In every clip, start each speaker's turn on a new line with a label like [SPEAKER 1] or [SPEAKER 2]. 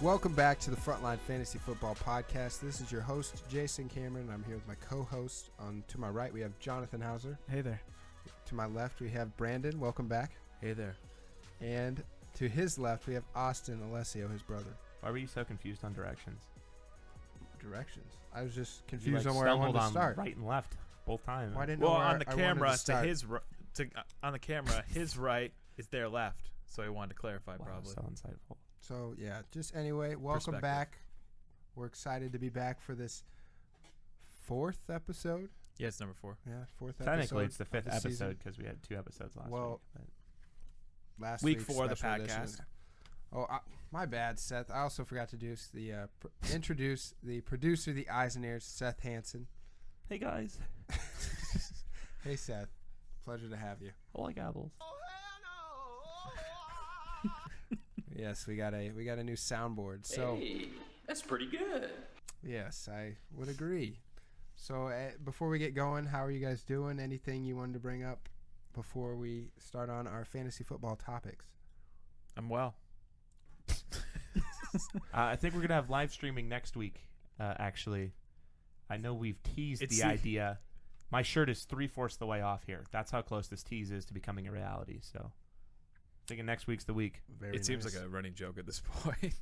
[SPEAKER 1] Welcome back to the Frontline Fantasy Football Podcast. This is your host, Jason Cameron, and I'm here with my co-host. To my right, we have Jonathan Hauser.
[SPEAKER 2] Hey there.
[SPEAKER 1] To my left, we have Brandon. Welcome back.
[SPEAKER 3] Hey there.
[SPEAKER 1] And to his left, we have Austin Alessio, his brother.
[SPEAKER 3] Why were you so confused on directions?
[SPEAKER 1] Directions? I was just
[SPEAKER 3] You
[SPEAKER 1] confused on where I wanted to start.
[SPEAKER 3] Right and left both times.
[SPEAKER 1] Well, I didn't
[SPEAKER 2] Well,
[SPEAKER 1] know where
[SPEAKER 2] on the
[SPEAKER 1] I
[SPEAKER 2] camera,
[SPEAKER 1] wanted to start.
[SPEAKER 2] on the camera, his right is their left. So he wanted to clarify,
[SPEAKER 3] Wow,
[SPEAKER 2] probably.
[SPEAKER 3] so insightful.
[SPEAKER 1] So, yeah, just anyway, welcome back. We're excited to be back for this fourth episode.
[SPEAKER 2] Yeah, it's number 4.
[SPEAKER 1] Yeah, fourth episode.
[SPEAKER 3] Technically, it's the fifth
[SPEAKER 1] of the season.
[SPEAKER 3] episode because we had 2 episodes last week. But
[SPEAKER 1] Last
[SPEAKER 2] Week
[SPEAKER 1] week's
[SPEAKER 2] 4 of the
[SPEAKER 1] special
[SPEAKER 2] podcast.
[SPEAKER 1] edition. Oh, my bad, Seth. I also forgot to introduce the producer of the Eisners, Seth Hansen.
[SPEAKER 3] hey guys,
[SPEAKER 1] Hey, Seth. Pleasure to have you.
[SPEAKER 3] I like apples.
[SPEAKER 1] Yes, we got a new soundboard. So
[SPEAKER 4] Hey, that's pretty good.
[SPEAKER 1] yes, I would agree. So before we get going, how are you guys doing? Anything you wanted to bring up before we start on our fantasy football topics?
[SPEAKER 2] I'm well.
[SPEAKER 3] I think we're gonna have live streaming next week. Actually, I know we've teased
[SPEAKER 2] It's
[SPEAKER 3] the idea. My shirt is 3/4 the way off here. That's how close this tease is to becoming a reality. So, thinking next week's the week.
[SPEAKER 1] Very
[SPEAKER 2] It seems
[SPEAKER 1] nice.
[SPEAKER 2] like a running joke at this point.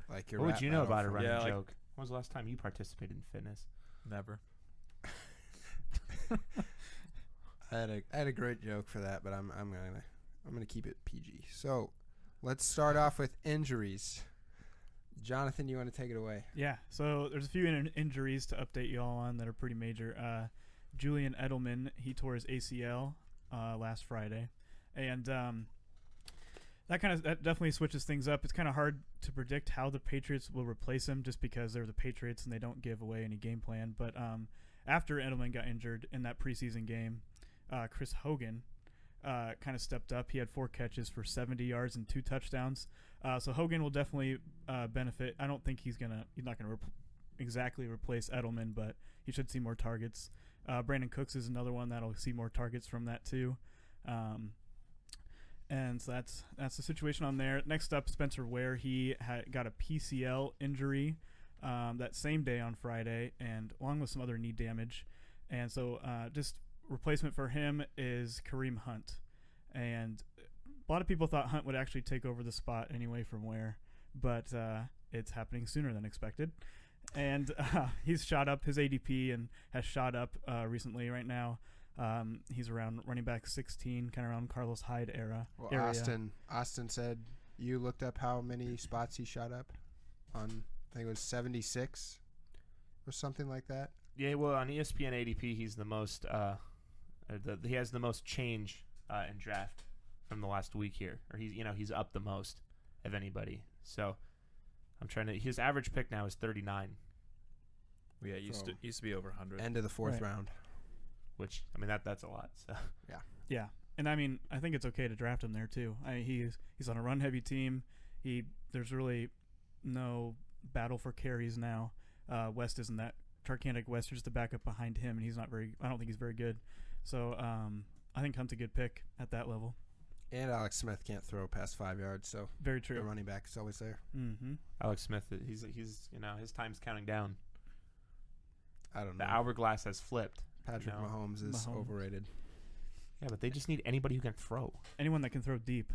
[SPEAKER 1] Like your
[SPEAKER 3] What would
[SPEAKER 1] rap
[SPEAKER 3] you know
[SPEAKER 1] battle
[SPEAKER 3] about a
[SPEAKER 1] from-
[SPEAKER 3] running
[SPEAKER 2] Yeah, like-
[SPEAKER 3] joke? When was the last time you participated in fitness?
[SPEAKER 2] Never.
[SPEAKER 1] I had a great joke for that, but I'm gonna keep it PG. So let's start off with injuries. Jonathan, you want to take it away?
[SPEAKER 5] Yeah, so there's a few injuries to update you all on that are pretty major. Julian Edelman, he tore his ACL last Friday, and that definitely switches things up. It's kind of hard to predict how the Patriots will replace him just because they're the Patriots and they don't give away any game plan. But after Edelman got injured in that preseason game, Chris Hogan kind of stepped up. He had 4 catches for 70 yards and 2 touchdowns. So Hogan will definitely benefit. I don't think he's not gonna exactly replace Edelman, but he should see more targets. Brandon Cooks is another one that'll see more targets from that too. And so that's the situation on there. Next up, Spencer Ware. He got a PCL injury that same day on Friday, and along with some other knee damage. And so just replacement for him is Kareem Hunt. And a lot of people thought Hunt would actually take over the spot anyway from Ware, but it's happening sooner than expected. And he's shot up his ADP and has shot up recently right now. He's around running back 16, kind of around Carlos Hyde area.
[SPEAKER 1] Austin said you looked up how many spots he shot up on. I think it was 76 or something like that.
[SPEAKER 3] Yeah, well, on ESPN ADP, he's the most. He has the most change in draft from the last week here, or he's up the most of anybody. So I'm trying to. His average pick now is 39.
[SPEAKER 2] Yeah, it used to be over 100.
[SPEAKER 1] End of the fourth round.
[SPEAKER 3] Which that's a lot. So
[SPEAKER 5] Yeah, and I mean, I think it's okay to draft him there too. He's on a run-heavy team. There's really no battle for carries now. West isn't that. Tarkanic West is just a backup behind him, and he's not very. I don't think he's very good. So I think Hunt's a good pick at that level.
[SPEAKER 1] And Alex Smith can't throw past 5 yards, so
[SPEAKER 5] Very true.
[SPEAKER 1] the running back is always there.
[SPEAKER 5] Mm-hmm.
[SPEAKER 3] Alex Smith, he's his time's counting down.
[SPEAKER 1] I don't know.
[SPEAKER 3] The hourglass has flipped.
[SPEAKER 1] Patrick Mahomes is overrated.
[SPEAKER 3] Yeah, but they just need anybody who can throw.
[SPEAKER 5] Anyone that can throw deep.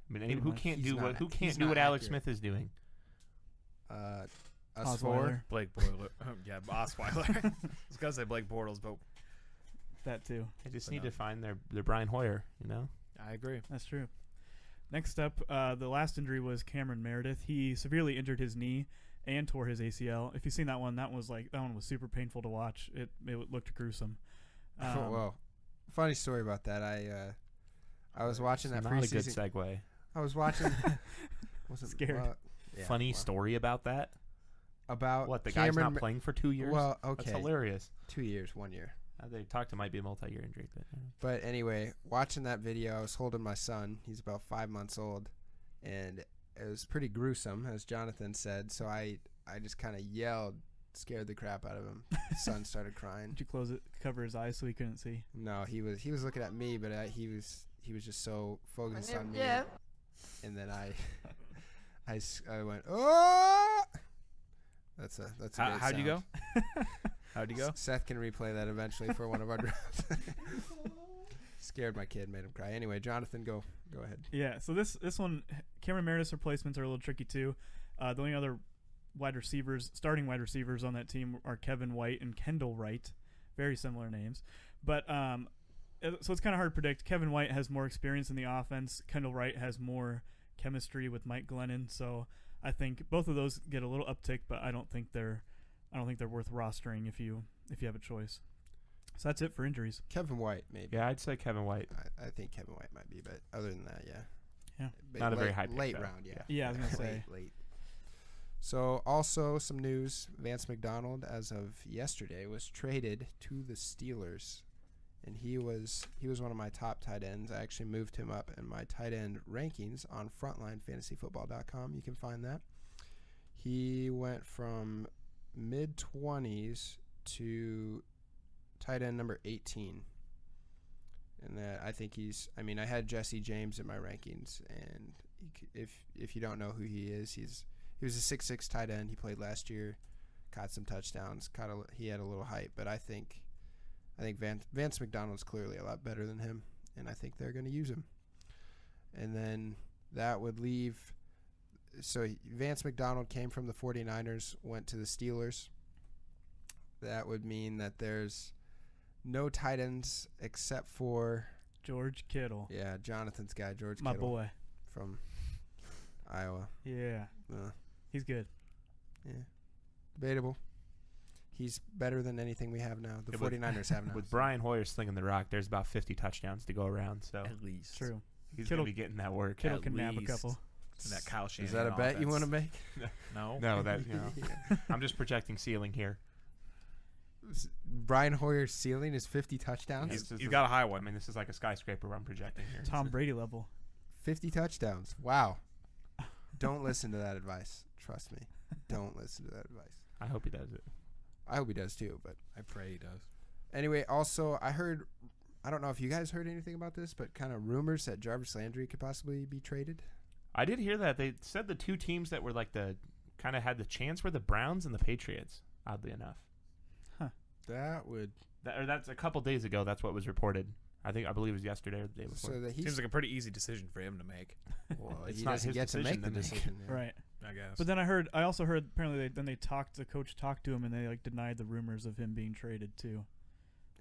[SPEAKER 3] I mean, who can't do what
[SPEAKER 1] he's
[SPEAKER 3] Alex
[SPEAKER 1] accurate.
[SPEAKER 3] Smith is doing?
[SPEAKER 1] Us
[SPEAKER 5] Osweiler.
[SPEAKER 1] 4.
[SPEAKER 2] Blake Boiler. Yeah, Osweiler. I was going to say Blake Bortles, but
[SPEAKER 5] That too.
[SPEAKER 3] They just need to find their Brian Hoyer,
[SPEAKER 2] I agree.
[SPEAKER 5] That's true. Next up, the last injury was Cameron Meredith. He severely injured his knee and tore his ACL. If you've seen that one was super painful to watch. It looked gruesome.
[SPEAKER 1] Well, funny story about that. I was watching that
[SPEAKER 3] Not
[SPEAKER 1] preseason.
[SPEAKER 3] a good segue.
[SPEAKER 1] I was watching. Wasn't
[SPEAKER 5] Scared.
[SPEAKER 3] Funny story about that?
[SPEAKER 1] About
[SPEAKER 3] What, the
[SPEAKER 1] Cameron
[SPEAKER 3] guy's not playing for 2 years?
[SPEAKER 1] Well, okay,
[SPEAKER 3] That's hilarious.
[SPEAKER 1] 2 years, 1 year.
[SPEAKER 3] They talked it might be a multi-year injury.
[SPEAKER 1] But anyway, watching that video, I was holding my son. He's about 5 months old, and it was pretty gruesome, as Jonathan said. So I just kind of yelled, scared the crap out of him. His son started crying.
[SPEAKER 5] Did you cover his eyes so he couldn't see?
[SPEAKER 1] No, he was looking at me, but he was just so focused on me.
[SPEAKER 4] Yeah.
[SPEAKER 1] And then I I went, oh! That's a great
[SPEAKER 2] How'd you go?
[SPEAKER 1] sound.
[SPEAKER 2] How'd you go?
[SPEAKER 1] Seth can replay that eventually for one of our drafts. Scared my kid, made him cry. Anyway, Jonathan, go ahead.
[SPEAKER 5] Yeah, so this one, Cameron Meredith's replacements are a little tricky too. The only other starting wide receivers on that team are Kevin White and Kendall Wright. Very similar names. But so it's kind of hard to predict. Kevin White has more experience in the offense. Kendall Wright has more chemistry with Mike Glennon. So I think both of those get a little uptick, but I don't think they're worth rostering if you have a choice. So that's it for injuries.
[SPEAKER 1] Kevin White, maybe.
[SPEAKER 3] Yeah, I'd say Kevin White.
[SPEAKER 1] I think Kevin White might be, but other than that, yeah.
[SPEAKER 5] Yeah.
[SPEAKER 3] Not a very high pick,
[SPEAKER 1] late
[SPEAKER 3] though.
[SPEAKER 1] round, yeah.
[SPEAKER 5] Yeah, I was gonna say.
[SPEAKER 1] late. So also some news: Vance McDonald, as of yesterday, was traded to the Steelers, and he was one of my top tight ends. I actually moved him up in my tight end rankings on FrontlineFantasyFootball.com. You can find that. He went from mid-20s to tight end number 18. And I think I had Jesse James in my rankings, and if you don't know who he is, he was a 6'6" tight end. He played last year, caught some touchdowns, he had a little hype, but I think Vance McDonald's clearly a lot better than him, and I think they're going to use him. And then that would leave, so Vance McDonald came from the 49ers, went to the Steelers. That would mean that there's no tight ends except for
[SPEAKER 5] George Kittle.
[SPEAKER 1] Yeah, Jonathan's guy, George
[SPEAKER 5] My
[SPEAKER 1] Kittle.
[SPEAKER 5] boy.
[SPEAKER 1] From Iowa.
[SPEAKER 5] Yeah. He's good.
[SPEAKER 1] Yeah. Debatable. He's better than anything we have now. The 49ers have now.
[SPEAKER 3] With Brian Hoyer slinging the rock, there's about 50 touchdowns to go around. So
[SPEAKER 2] At least.
[SPEAKER 5] True.
[SPEAKER 3] he's going to be getting that work.
[SPEAKER 5] Kittle
[SPEAKER 2] At
[SPEAKER 5] can nab a
[SPEAKER 2] least.
[SPEAKER 5] couple.
[SPEAKER 2] And that Kyle Shanahan
[SPEAKER 1] Is that a bet
[SPEAKER 2] offense.
[SPEAKER 1] you want to make?
[SPEAKER 2] No.
[SPEAKER 3] No, that I'm just projecting ceiling here.
[SPEAKER 1] Brian Hoyer's ceiling is 50 touchdowns?
[SPEAKER 2] You got a high one.
[SPEAKER 3] I mean, this is like a skyscraper I'm projecting here.
[SPEAKER 5] Tom Brady level.
[SPEAKER 1] 50 touchdowns. Wow. Don't listen to that advice. Trust me. Don't listen to that advice.
[SPEAKER 3] I hope he does it.
[SPEAKER 1] I hope he does too, but
[SPEAKER 2] I pray he does.
[SPEAKER 1] anyway, also I don't know if you guys heard anything about this, but kind of rumors that Jarvis Landry could possibly be traded.
[SPEAKER 3] I did hear that. They said the two teams that were like the kind of had the chance were the Browns and the Patriots, oddly enough. That's a couple days ago. That's what was reported. I believe it was yesterday or the day before.
[SPEAKER 1] So that
[SPEAKER 2] Seems like a pretty easy decision for him to make.
[SPEAKER 1] well,
[SPEAKER 3] It's
[SPEAKER 1] he
[SPEAKER 3] not
[SPEAKER 1] doesn't
[SPEAKER 3] his
[SPEAKER 1] get to
[SPEAKER 3] decision
[SPEAKER 1] make the
[SPEAKER 3] to make.
[SPEAKER 1] decision. Yeah.
[SPEAKER 5] Right.
[SPEAKER 2] I guess.
[SPEAKER 5] But then I also heard apparently the coach talked to him and they like denied the rumors of him being traded too.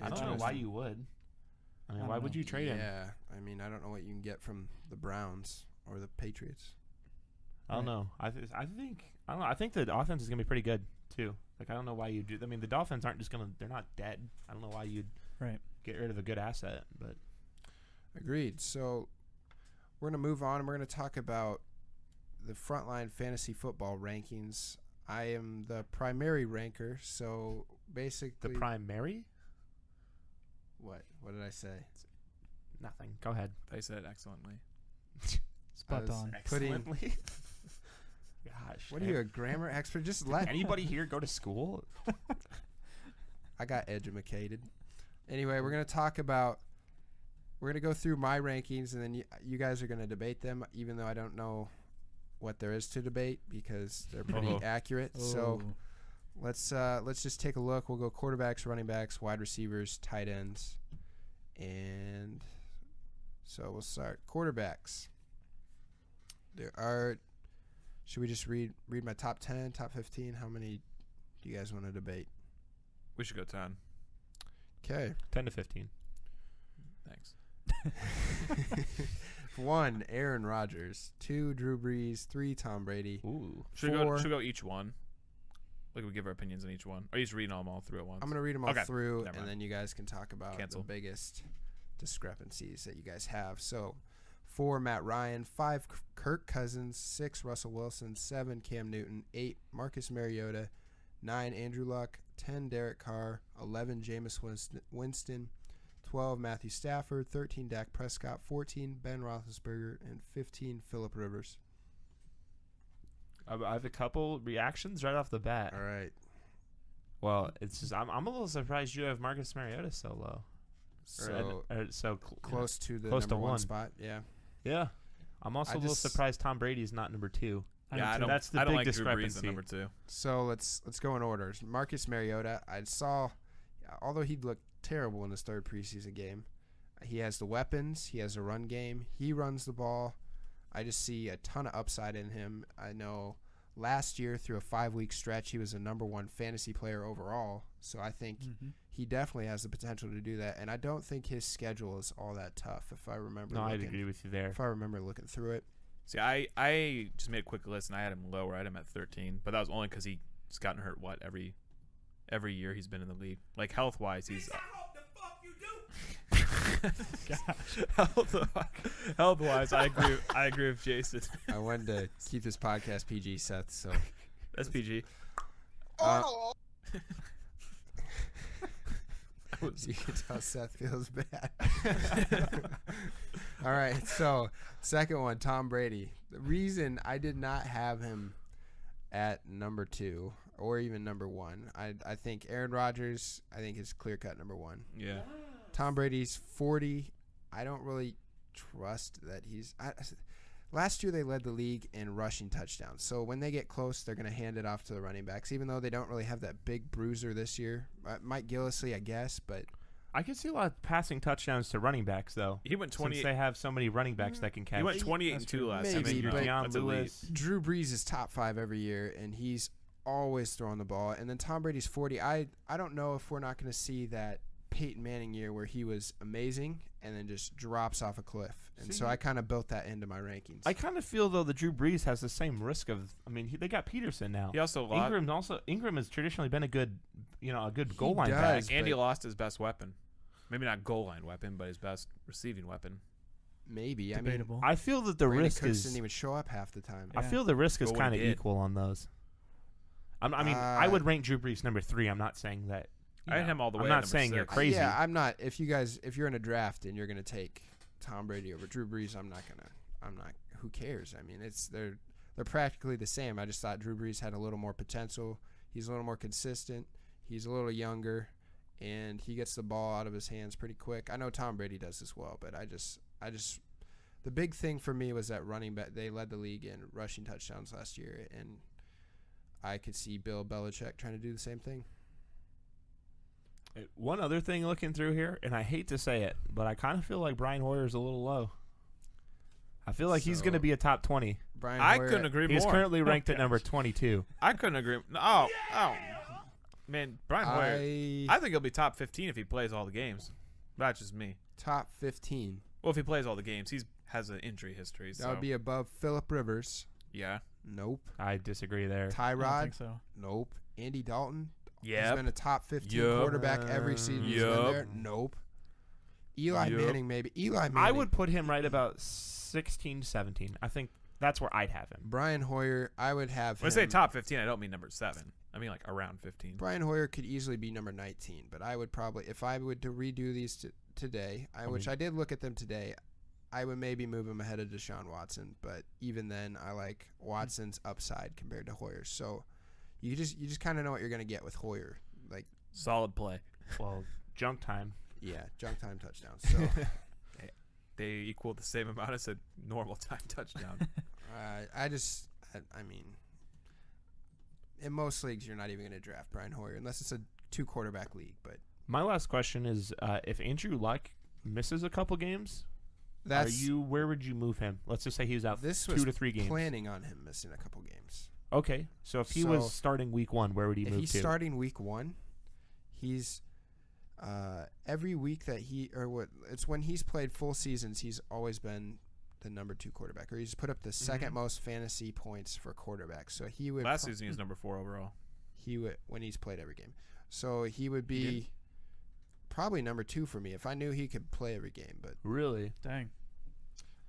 [SPEAKER 3] I don't know why you would. I mean,
[SPEAKER 5] I
[SPEAKER 3] why
[SPEAKER 5] don't
[SPEAKER 3] would
[SPEAKER 5] know.
[SPEAKER 3] you trade him?
[SPEAKER 1] Yeah, I mean, I don't know what you can get from the Browns or the Patriots.
[SPEAKER 3] I don't know. I think the offense is gonna be pretty good too. Like I don't know why you do. I mean, the Dolphins aren't just gonna. They're not dead. I don't know why you'd get rid of a good asset. But
[SPEAKER 1] Agreed. So we're gonna move on and we're gonna talk about the Frontline Fantasy Football rankings. I am the primary ranker, so basically
[SPEAKER 3] the primary?
[SPEAKER 1] What did I say?
[SPEAKER 3] Nothing. Go ahead.
[SPEAKER 2] They said excellently.
[SPEAKER 5] Spot
[SPEAKER 1] was
[SPEAKER 5] on.
[SPEAKER 1] putting-
[SPEAKER 3] Excellently. Gosh.
[SPEAKER 1] What are you, a grammar expert? Just let
[SPEAKER 3] Anybody here go to school?
[SPEAKER 1] I got educated. Anyway, we're going to go through my rankings, and then you guys are going to debate them, even though I don't know what there is to debate because they're pretty accurate. So let's just take a look. We'll go quarterbacks, running backs, wide receivers, tight ends. And so we'll start quarterbacks. Should we just read my top 10, top 15? How many do you guys want to debate?
[SPEAKER 2] We should go 10.
[SPEAKER 1] Okay.
[SPEAKER 3] 10 to 15.
[SPEAKER 2] Thanks.
[SPEAKER 1] 1, Aaron Rodgers. 2, Drew Brees. 3, Tom Brady.
[SPEAKER 3] Ooh.
[SPEAKER 2] Should
[SPEAKER 1] 4,
[SPEAKER 2] we go each one? Like we give our opinions on each one. Or you just reading them all through at once?
[SPEAKER 1] I'm going to read them all
[SPEAKER 2] Okay.
[SPEAKER 1] through,
[SPEAKER 2] Never
[SPEAKER 1] and
[SPEAKER 2] mind.
[SPEAKER 1] then you guys can talk about
[SPEAKER 2] Cancel.
[SPEAKER 1] the biggest discrepancies that you guys have. So 4, Matt Ryan. 5, Kirk Cousins. 6, Russell Wilson. 7, Cam Newton. 8, Marcus Mariota. 9, Andrew Luck. 10, Derek Carr. 11, Jameis Winston. 12, Matthew Stafford. 13, Dak Prescott. 14, Ben Roethlisberger. And 15, Phillip Rivers.
[SPEAKER 3] I have a couple reactions right off the bat.
[SPEAKER 1] All right.
[SPEAKER 3] Well, it's just I'm a little surprised you have Marcus Mariota so low.
[SPEAKER 1] So close to the
[SPEAKER 3] close to
[SPEAKER 1] number 1
[SPEAKER 3] one.
[SPEAKER 1] spot. Yeah.
[SPEAKER 3] Yeah. I'm also
[SPEAKER 1] I
[SPEAKER 3] a little
[SPEAKER 1] just-
[SPEAKER 3] surprised Tom Brady is not number 2. That's the
[SPEAKER 2] I don't
[SPEAKER 3] big
[SPEAKER 2] like Drew Brees
[SPEAKER 3] discrepancy.
[SPEAKER 2] at number 2.
[SPEAKER 1] So let's go in order. Marcus Mariota, I saw, although he looked terrible in his third preseason game, he has the weapons. He has a run game. He runs the ball. I just see a ton of upside in him. I know last year through a 5-week stretch, he was a number 1 fantasy player overall. So I think he definitely has the potential to do that. And I don't think his schedule is all that tough. If I remember,
[SPEAKER 3] No, I'd agree with you there.
[SPEAKER 1] If I remember looking through it.
[SPEAKER 2] See, I just made a quick list, and I had him lower. I had him at 13, but that was only because he's gotten hurt, every year he's been in the league. Like, health-wise, he's... Health-wise, I agree with Jason.
[SPEAKER 1] I wanted to keep this podcast PG, Seth, so...
[SPEAKER 2] That's PG.
[SPEAKER 1] You can tell Seth feels bad. All right, so second one, Tom Brady. The reason I did not have him at number 2 or even number 1, I think Aaron Rodgers, I think is clear-cut number 1.
[SPEAKER 2] Yeah.
[SPEAKER 1] Tom Brady's 40. I don't really trust that he's... Last year they led the league in rushing touchdowns. So when they get close, they're going to hand it off to the running backs, even though they don't really have that big bruiser this year. Mike Gillislee, I guess, but...
[SPEAKER 3] I could see a lot of passing touchdowns to running backs, though.
[SPEAKER 2] He went 20.
[SPEAKER 3] Since they have so many running backs that can catch.
[SPEAKER 2] He went 28-2 last time.
[SPEAKER 1] Maybe, but
[SPEAKER 2] That's elite.
[SPEAKER 1] Drew Brees is top 5 every year, and he's always throwing the ball. And then Tom Brady's 40. I don't know if we're not going to see that Peyton Manning year where he was amazing and then just drops off a cliff. And so I kind of built that into my rankings.
[SPEAKER 3] I kind of feel, though, that Drew Brees has the same risk of... I mean, they got Peterson now.
[SPEAKER 2] He also
[SPEAKER 3] Ingram has traditionally been a good goal line back.
[SPEAKER 2] And he lost his best weapon. Maybe not goal line weapon, but his best receiving weapon.
[SPEAKER 1] Maybe.
[SPEAKER 5] Debatable.
[SPEAKER 3] I feel that the
[SPEAKER 1] Brandon
[SPEAKER 3] risk
[SPEAKER 1] Cooks
[SPEAKER 3] is...
[SPEAKER 1] didn't even show up half the time.
[SPEAKER 3] I feel the risk is
[SPEAKER 2] But
[SPEAKER 3] kind of
[SPEAKER 2] he did.
[SPEAKER 3] equal on those. I mean, I would rank Drew Brees number 3. I'm not saying that...
[SPEAKER 2] I had him all the way
[SPEAKER 3] I'm
[SPEAKER 2] at
[SPEAKER 3] not
[SPEAKER 2] number
[SPEAKER 3] saying
[SPEAKER 2] 6.
[SPEAKER 3] you're crazy.
[SPEAKER 1] Yeah, I'm not. If you're in a draft and you're going to take Tom Brady over Drew Brees, I'm not. Who cares? I mean, they're practically the same. I just thought Drew Brees had a little more potential. He's a little more consistent. He's a little younger, and he gets the ball out of his hands pretty quick. I know Tom Brady does as well, but I just the big thing for me was that running back. They led the league in rushing touchdowns last year, and I could see Bill Belichick trying to do the same thing.
[SPEAKER 3] One other thing looking through here, and I hate to say it, but I kind of feel like Brian Hoyer's a little low. I feel like he's going to be a top 20.
[SPEAKER 1] Brian
[SPEAKER 2] I
[SPEAKER 1] Hoyer,
[SPEAKER 2] couldn't agree more.
[SPEAKER 3] He's currently ranked at number 22.
[SPEAKER 2] I couldn't agree. Oh, man, Brian Hoyer. I think he'll be top 15 if he plays all the games. That's just me.
[SPEAKER 1] Top 15.
[SPEAKER 2] Well, if he plays all the games, has an injury history.
[SPEAKER 1] That would be above Phillip Rivers.
[SPEAKER 2] Yeah.
[SPEAKER 1] Nope.
[SPEAKER 3] I disagree there.
[SPEAKER 5] I don't
[SPEAKER 1] Tyrod.
[SPEAKER 5] think so.
[SPEAKER 1] Nope. Andy Dalton.
[SPEAKER 2] Yeah.
[SPEAKER 1] He's been a top 15
[SPEAKER 2] Yep.
[SPEAKER 1] quarterback every season he's been there. Nope. Eli Manning, maybe. Eli Manning.
[SPEAKER 3] I would put him right about 16, 17. I think that's where I'd have him.
[SPEAKER 1] Brian Hoyer, I would have
[SPEAKER 2] When I
[SPEAKER 1] him.
[SPEAKER 2] say top 15, I don't mean number 7. I mean like around 15.
[SPEAKER 1] Brian Hoyer could easily be number 19, but I would probably, if I would to redo these today, which I did look at them today, I would maybe move him ahead of Deshaun Watson, but even then, I like Watson's upside compared to Hoyer's. So you just kind of know what you're going to get with Hoyer. Like,
[SPEAKER 2] Solid play.
[SPEAKER 3] Well, junk time.
[SPEAKER 1] yeah, junk time touchdowns. So
[SPEAKER 2] They equal the same amount as a normal time touchdown.
[SPEAKER 1] I mean, in most leagues, you're not even going to draft Brian Hoyer unless it's a 2-quarterback league. But
[SPEAKER 3] My last question is, if Andrew Luck misses a couple games, where would you move him? Let's just say he was out 2 to 3 games.
[SPEAKER 1] Planning on him missing a couple games.
[SPEAKER 3] Okay, so if he was starting week 1, where would he move to?
[SPEAKER 1] If he's starting week 1, he's every week that it's when he's played full seasons, he's always been the number 2 quarterback, or he's put up the second most fantasy points for quarterback. So he would
[SPEAKER 2] Last season he was number 4 overall.
[SPEAKER 1] He would, when he's played every game. So he would be probably number 2 for me if I knew he could play every game. But
[SPEAKER 3] Really?
[SPEAKER 5] Dang.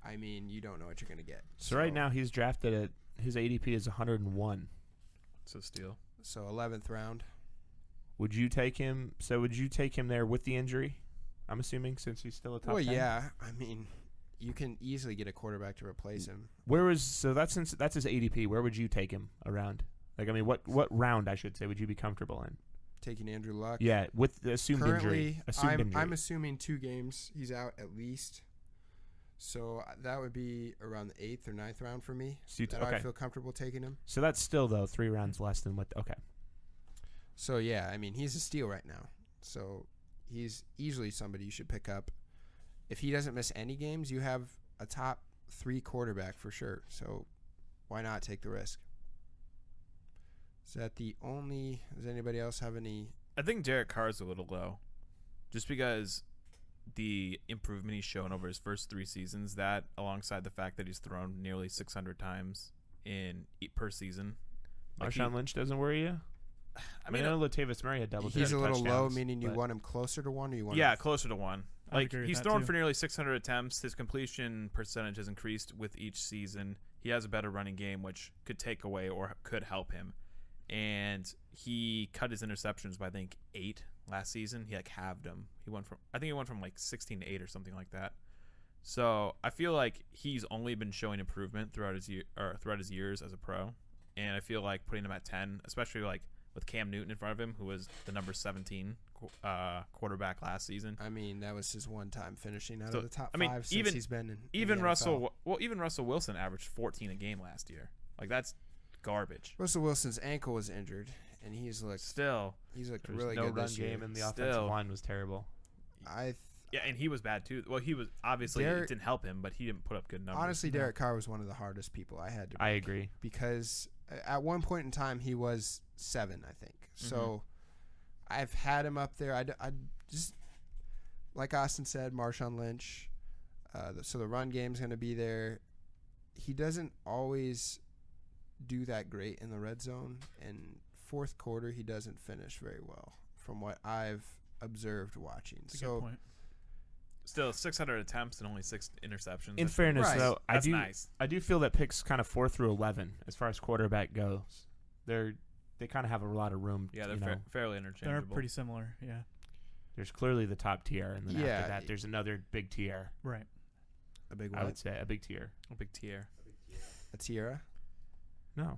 [SPEAKER 1] I mean, you don't know what you're gonna get.
[SPEAKER 3] So right now he's drafted at his ADP is 101.
[SPEAKER 2] It's a steal.
[SPEAKER 1] So 11th round.
[SPEAKER 3] Would you take him? So would you take him there with the injury? I'm assuming since he's still a top 10?
[SPEAKER 1] Yeah. I mean, you can easily get a quarterback to replace him.
[SPEAKER 3] That's his ADP. Where would you take him around? Like, I mean, what round I should say would you be comfortable in?
[SPEAKER 1] Taking Andrew Luck.
[SPEAKER 3] Yeah, with the assumed injury.
[SPEAKER 1] Currently, I'm assuming 2 games he's out at least. So that would be around the 8th or 9th round for me.
[SPEAKER 3] So
[SPEAKER 1] That I feel comfortable taking him.
[SPEAKER 3] So that's still, though, 3 rounds less than what... Okay.
[SPEAKER 1] So, yeah, I mean, he's a steal right now. So he's easily somebody you should pick up. If he doesn't miss any games, you have a top 3 quarterback for sure. So why not take the risk? Is that the only... Does anybody else have any...
[SPEAKER 2] I think Derek Carr's a little low. Just because the improvement he's shown over his first 3 seasons, that alongside the fact that he's thrown nearly 600 times per season.
[SPEAKER 3] Marshawn Lynch doesn't worry you? I mean, I know Latavius Murray had double-digit
[SPEAKER 1] He's a little low,
[SPEAKER 3] touchdowns,
[SPEAKER 1] meaning you
[SPEAKER 3] but-
[SPEAKER 1] want him closer to 1 or you want
[SPEAKER 2] Yeah,
[SPEAKER 1] him...
[SPEAKER 2] closer to 1.
[SPEAKER 5] I
[SPEAKER 2] Like,
[SPEAKER 5] agree with
[SPEAKER 2] he's
[SPEAKER 5] that
[SPEAKER 2] thrown
[SPEAKER 5] too.
[SPEAKER 2] for nearly 600 attempts. His completion percentage has increased with each season. He has a better running game, which could take away or could help him. And he cut his interceptions by, I think, 8 last season. He, halved them. He went from, 16 to 8 or something like that. So I feel like he's only been showing improvement throughout his years as a pro. And I feel like putting him at 10, especially, with Cam Newton in front of him, who was the number 17 quarterback last season.
[SPEAKER 1] I mean, that was his one time finishing out
[SPEAKER 2] So,
[SPEAKER 1] of the top
[SPEAKER 2] I mean,
[SPEAKER 1] 5 since
[SPEAKER 2] even-
[SPEAKER 1] he's been in
[SPEAKER 2] Even
[SPEAKER 1] the
[SPEAKER 2] Russell
[SPEAKER 1] NFL.
[SPEAKER 2] Wilson averaged 14 a game last year. That's garbage.
[SPEAKER 1] Russell Wilson's ankle was injured, and he's looked
[SPEAKER 2] Still,
[SPEAKER 1] looked
[SPEAKER 3] There was
[SPEAKER 1] really
[SPEAKER 3] no
[SPEAKER 1] good
[SPEAKER 3] run
[SPEAKER 1] this year.
[SPEAKER 3] game, and the
[SPEAKER 2] Still.
[SPEAKER 3] offensive line was terrible.
[SPEAKER 2] yeah, and he was bad too. Well, he was obviously
[SPEAKER 1] Derek-
[SPEAKER 2] it didn't help him, but he didn't put up good numbers.
[SPEAKER 1] Honestly,
[SPEAKER 5] No.
[SPEAKER 1] Derek Carr was one of the hardest people I had to
[SPEAKER 3] I
[SPEAKER 1] beat
[SPEAKER 3] agree.
[SPEAKER 1] because at one point in time he was 7, I think.
[SPEAKER 2] Mm-hmm.
[SPEAKER 1] So I've had him up there. I just like Austin said, Marshawn Lynch. So the run game's going to be there. He doesn't always do that great in the red zone, and fourth quarter he doesn't finish very well from what I've observed watching.
[SPEAKER 5] That's a
[SPEAKER 1] So
[SPEAKER 5] good point.
[SPEAKER 2] Still 600 attempts and only 6 interceptions.
[SPEAKER 3] In
[SPEAKER 2] That's
[SPEAKER 3] fairness,
[SPEAKER 1] Right.
[SPEAKER 3] though,
[SPEAKER 2] That's nice.
[SPEAKER 3] I do feel that picks kind of 4 through 11, as far as quarterback goes, they kind of have a lot of room.
[SPEAKER 2] Yeah,
[SPEAKER 3] you
[SPEAKER 2] they're
[SPEAKER 3] know.
[SPEAKER 2] fairly
[SPEAKER 5] They're
[SPEAKER 2] interchangeable.
[SPEAKER 5] pretty similar. Yeah.
[SPEAKER 3] There's clearly the top tier, and then
[SPEAKER 1] Yeah.
[SPEAKER 3] after that, there's another big tier.
[SPEAKER 5] Right.
[SPEAKER 1] a big
[SPEAKER 3] I
[SPEAKER 1] one.
[SPEAKER 3] would say a big tier.
[SPEAKER 2] A big tier.
[SPEAKER 1] A tiara.
[SPEAKER 3] No,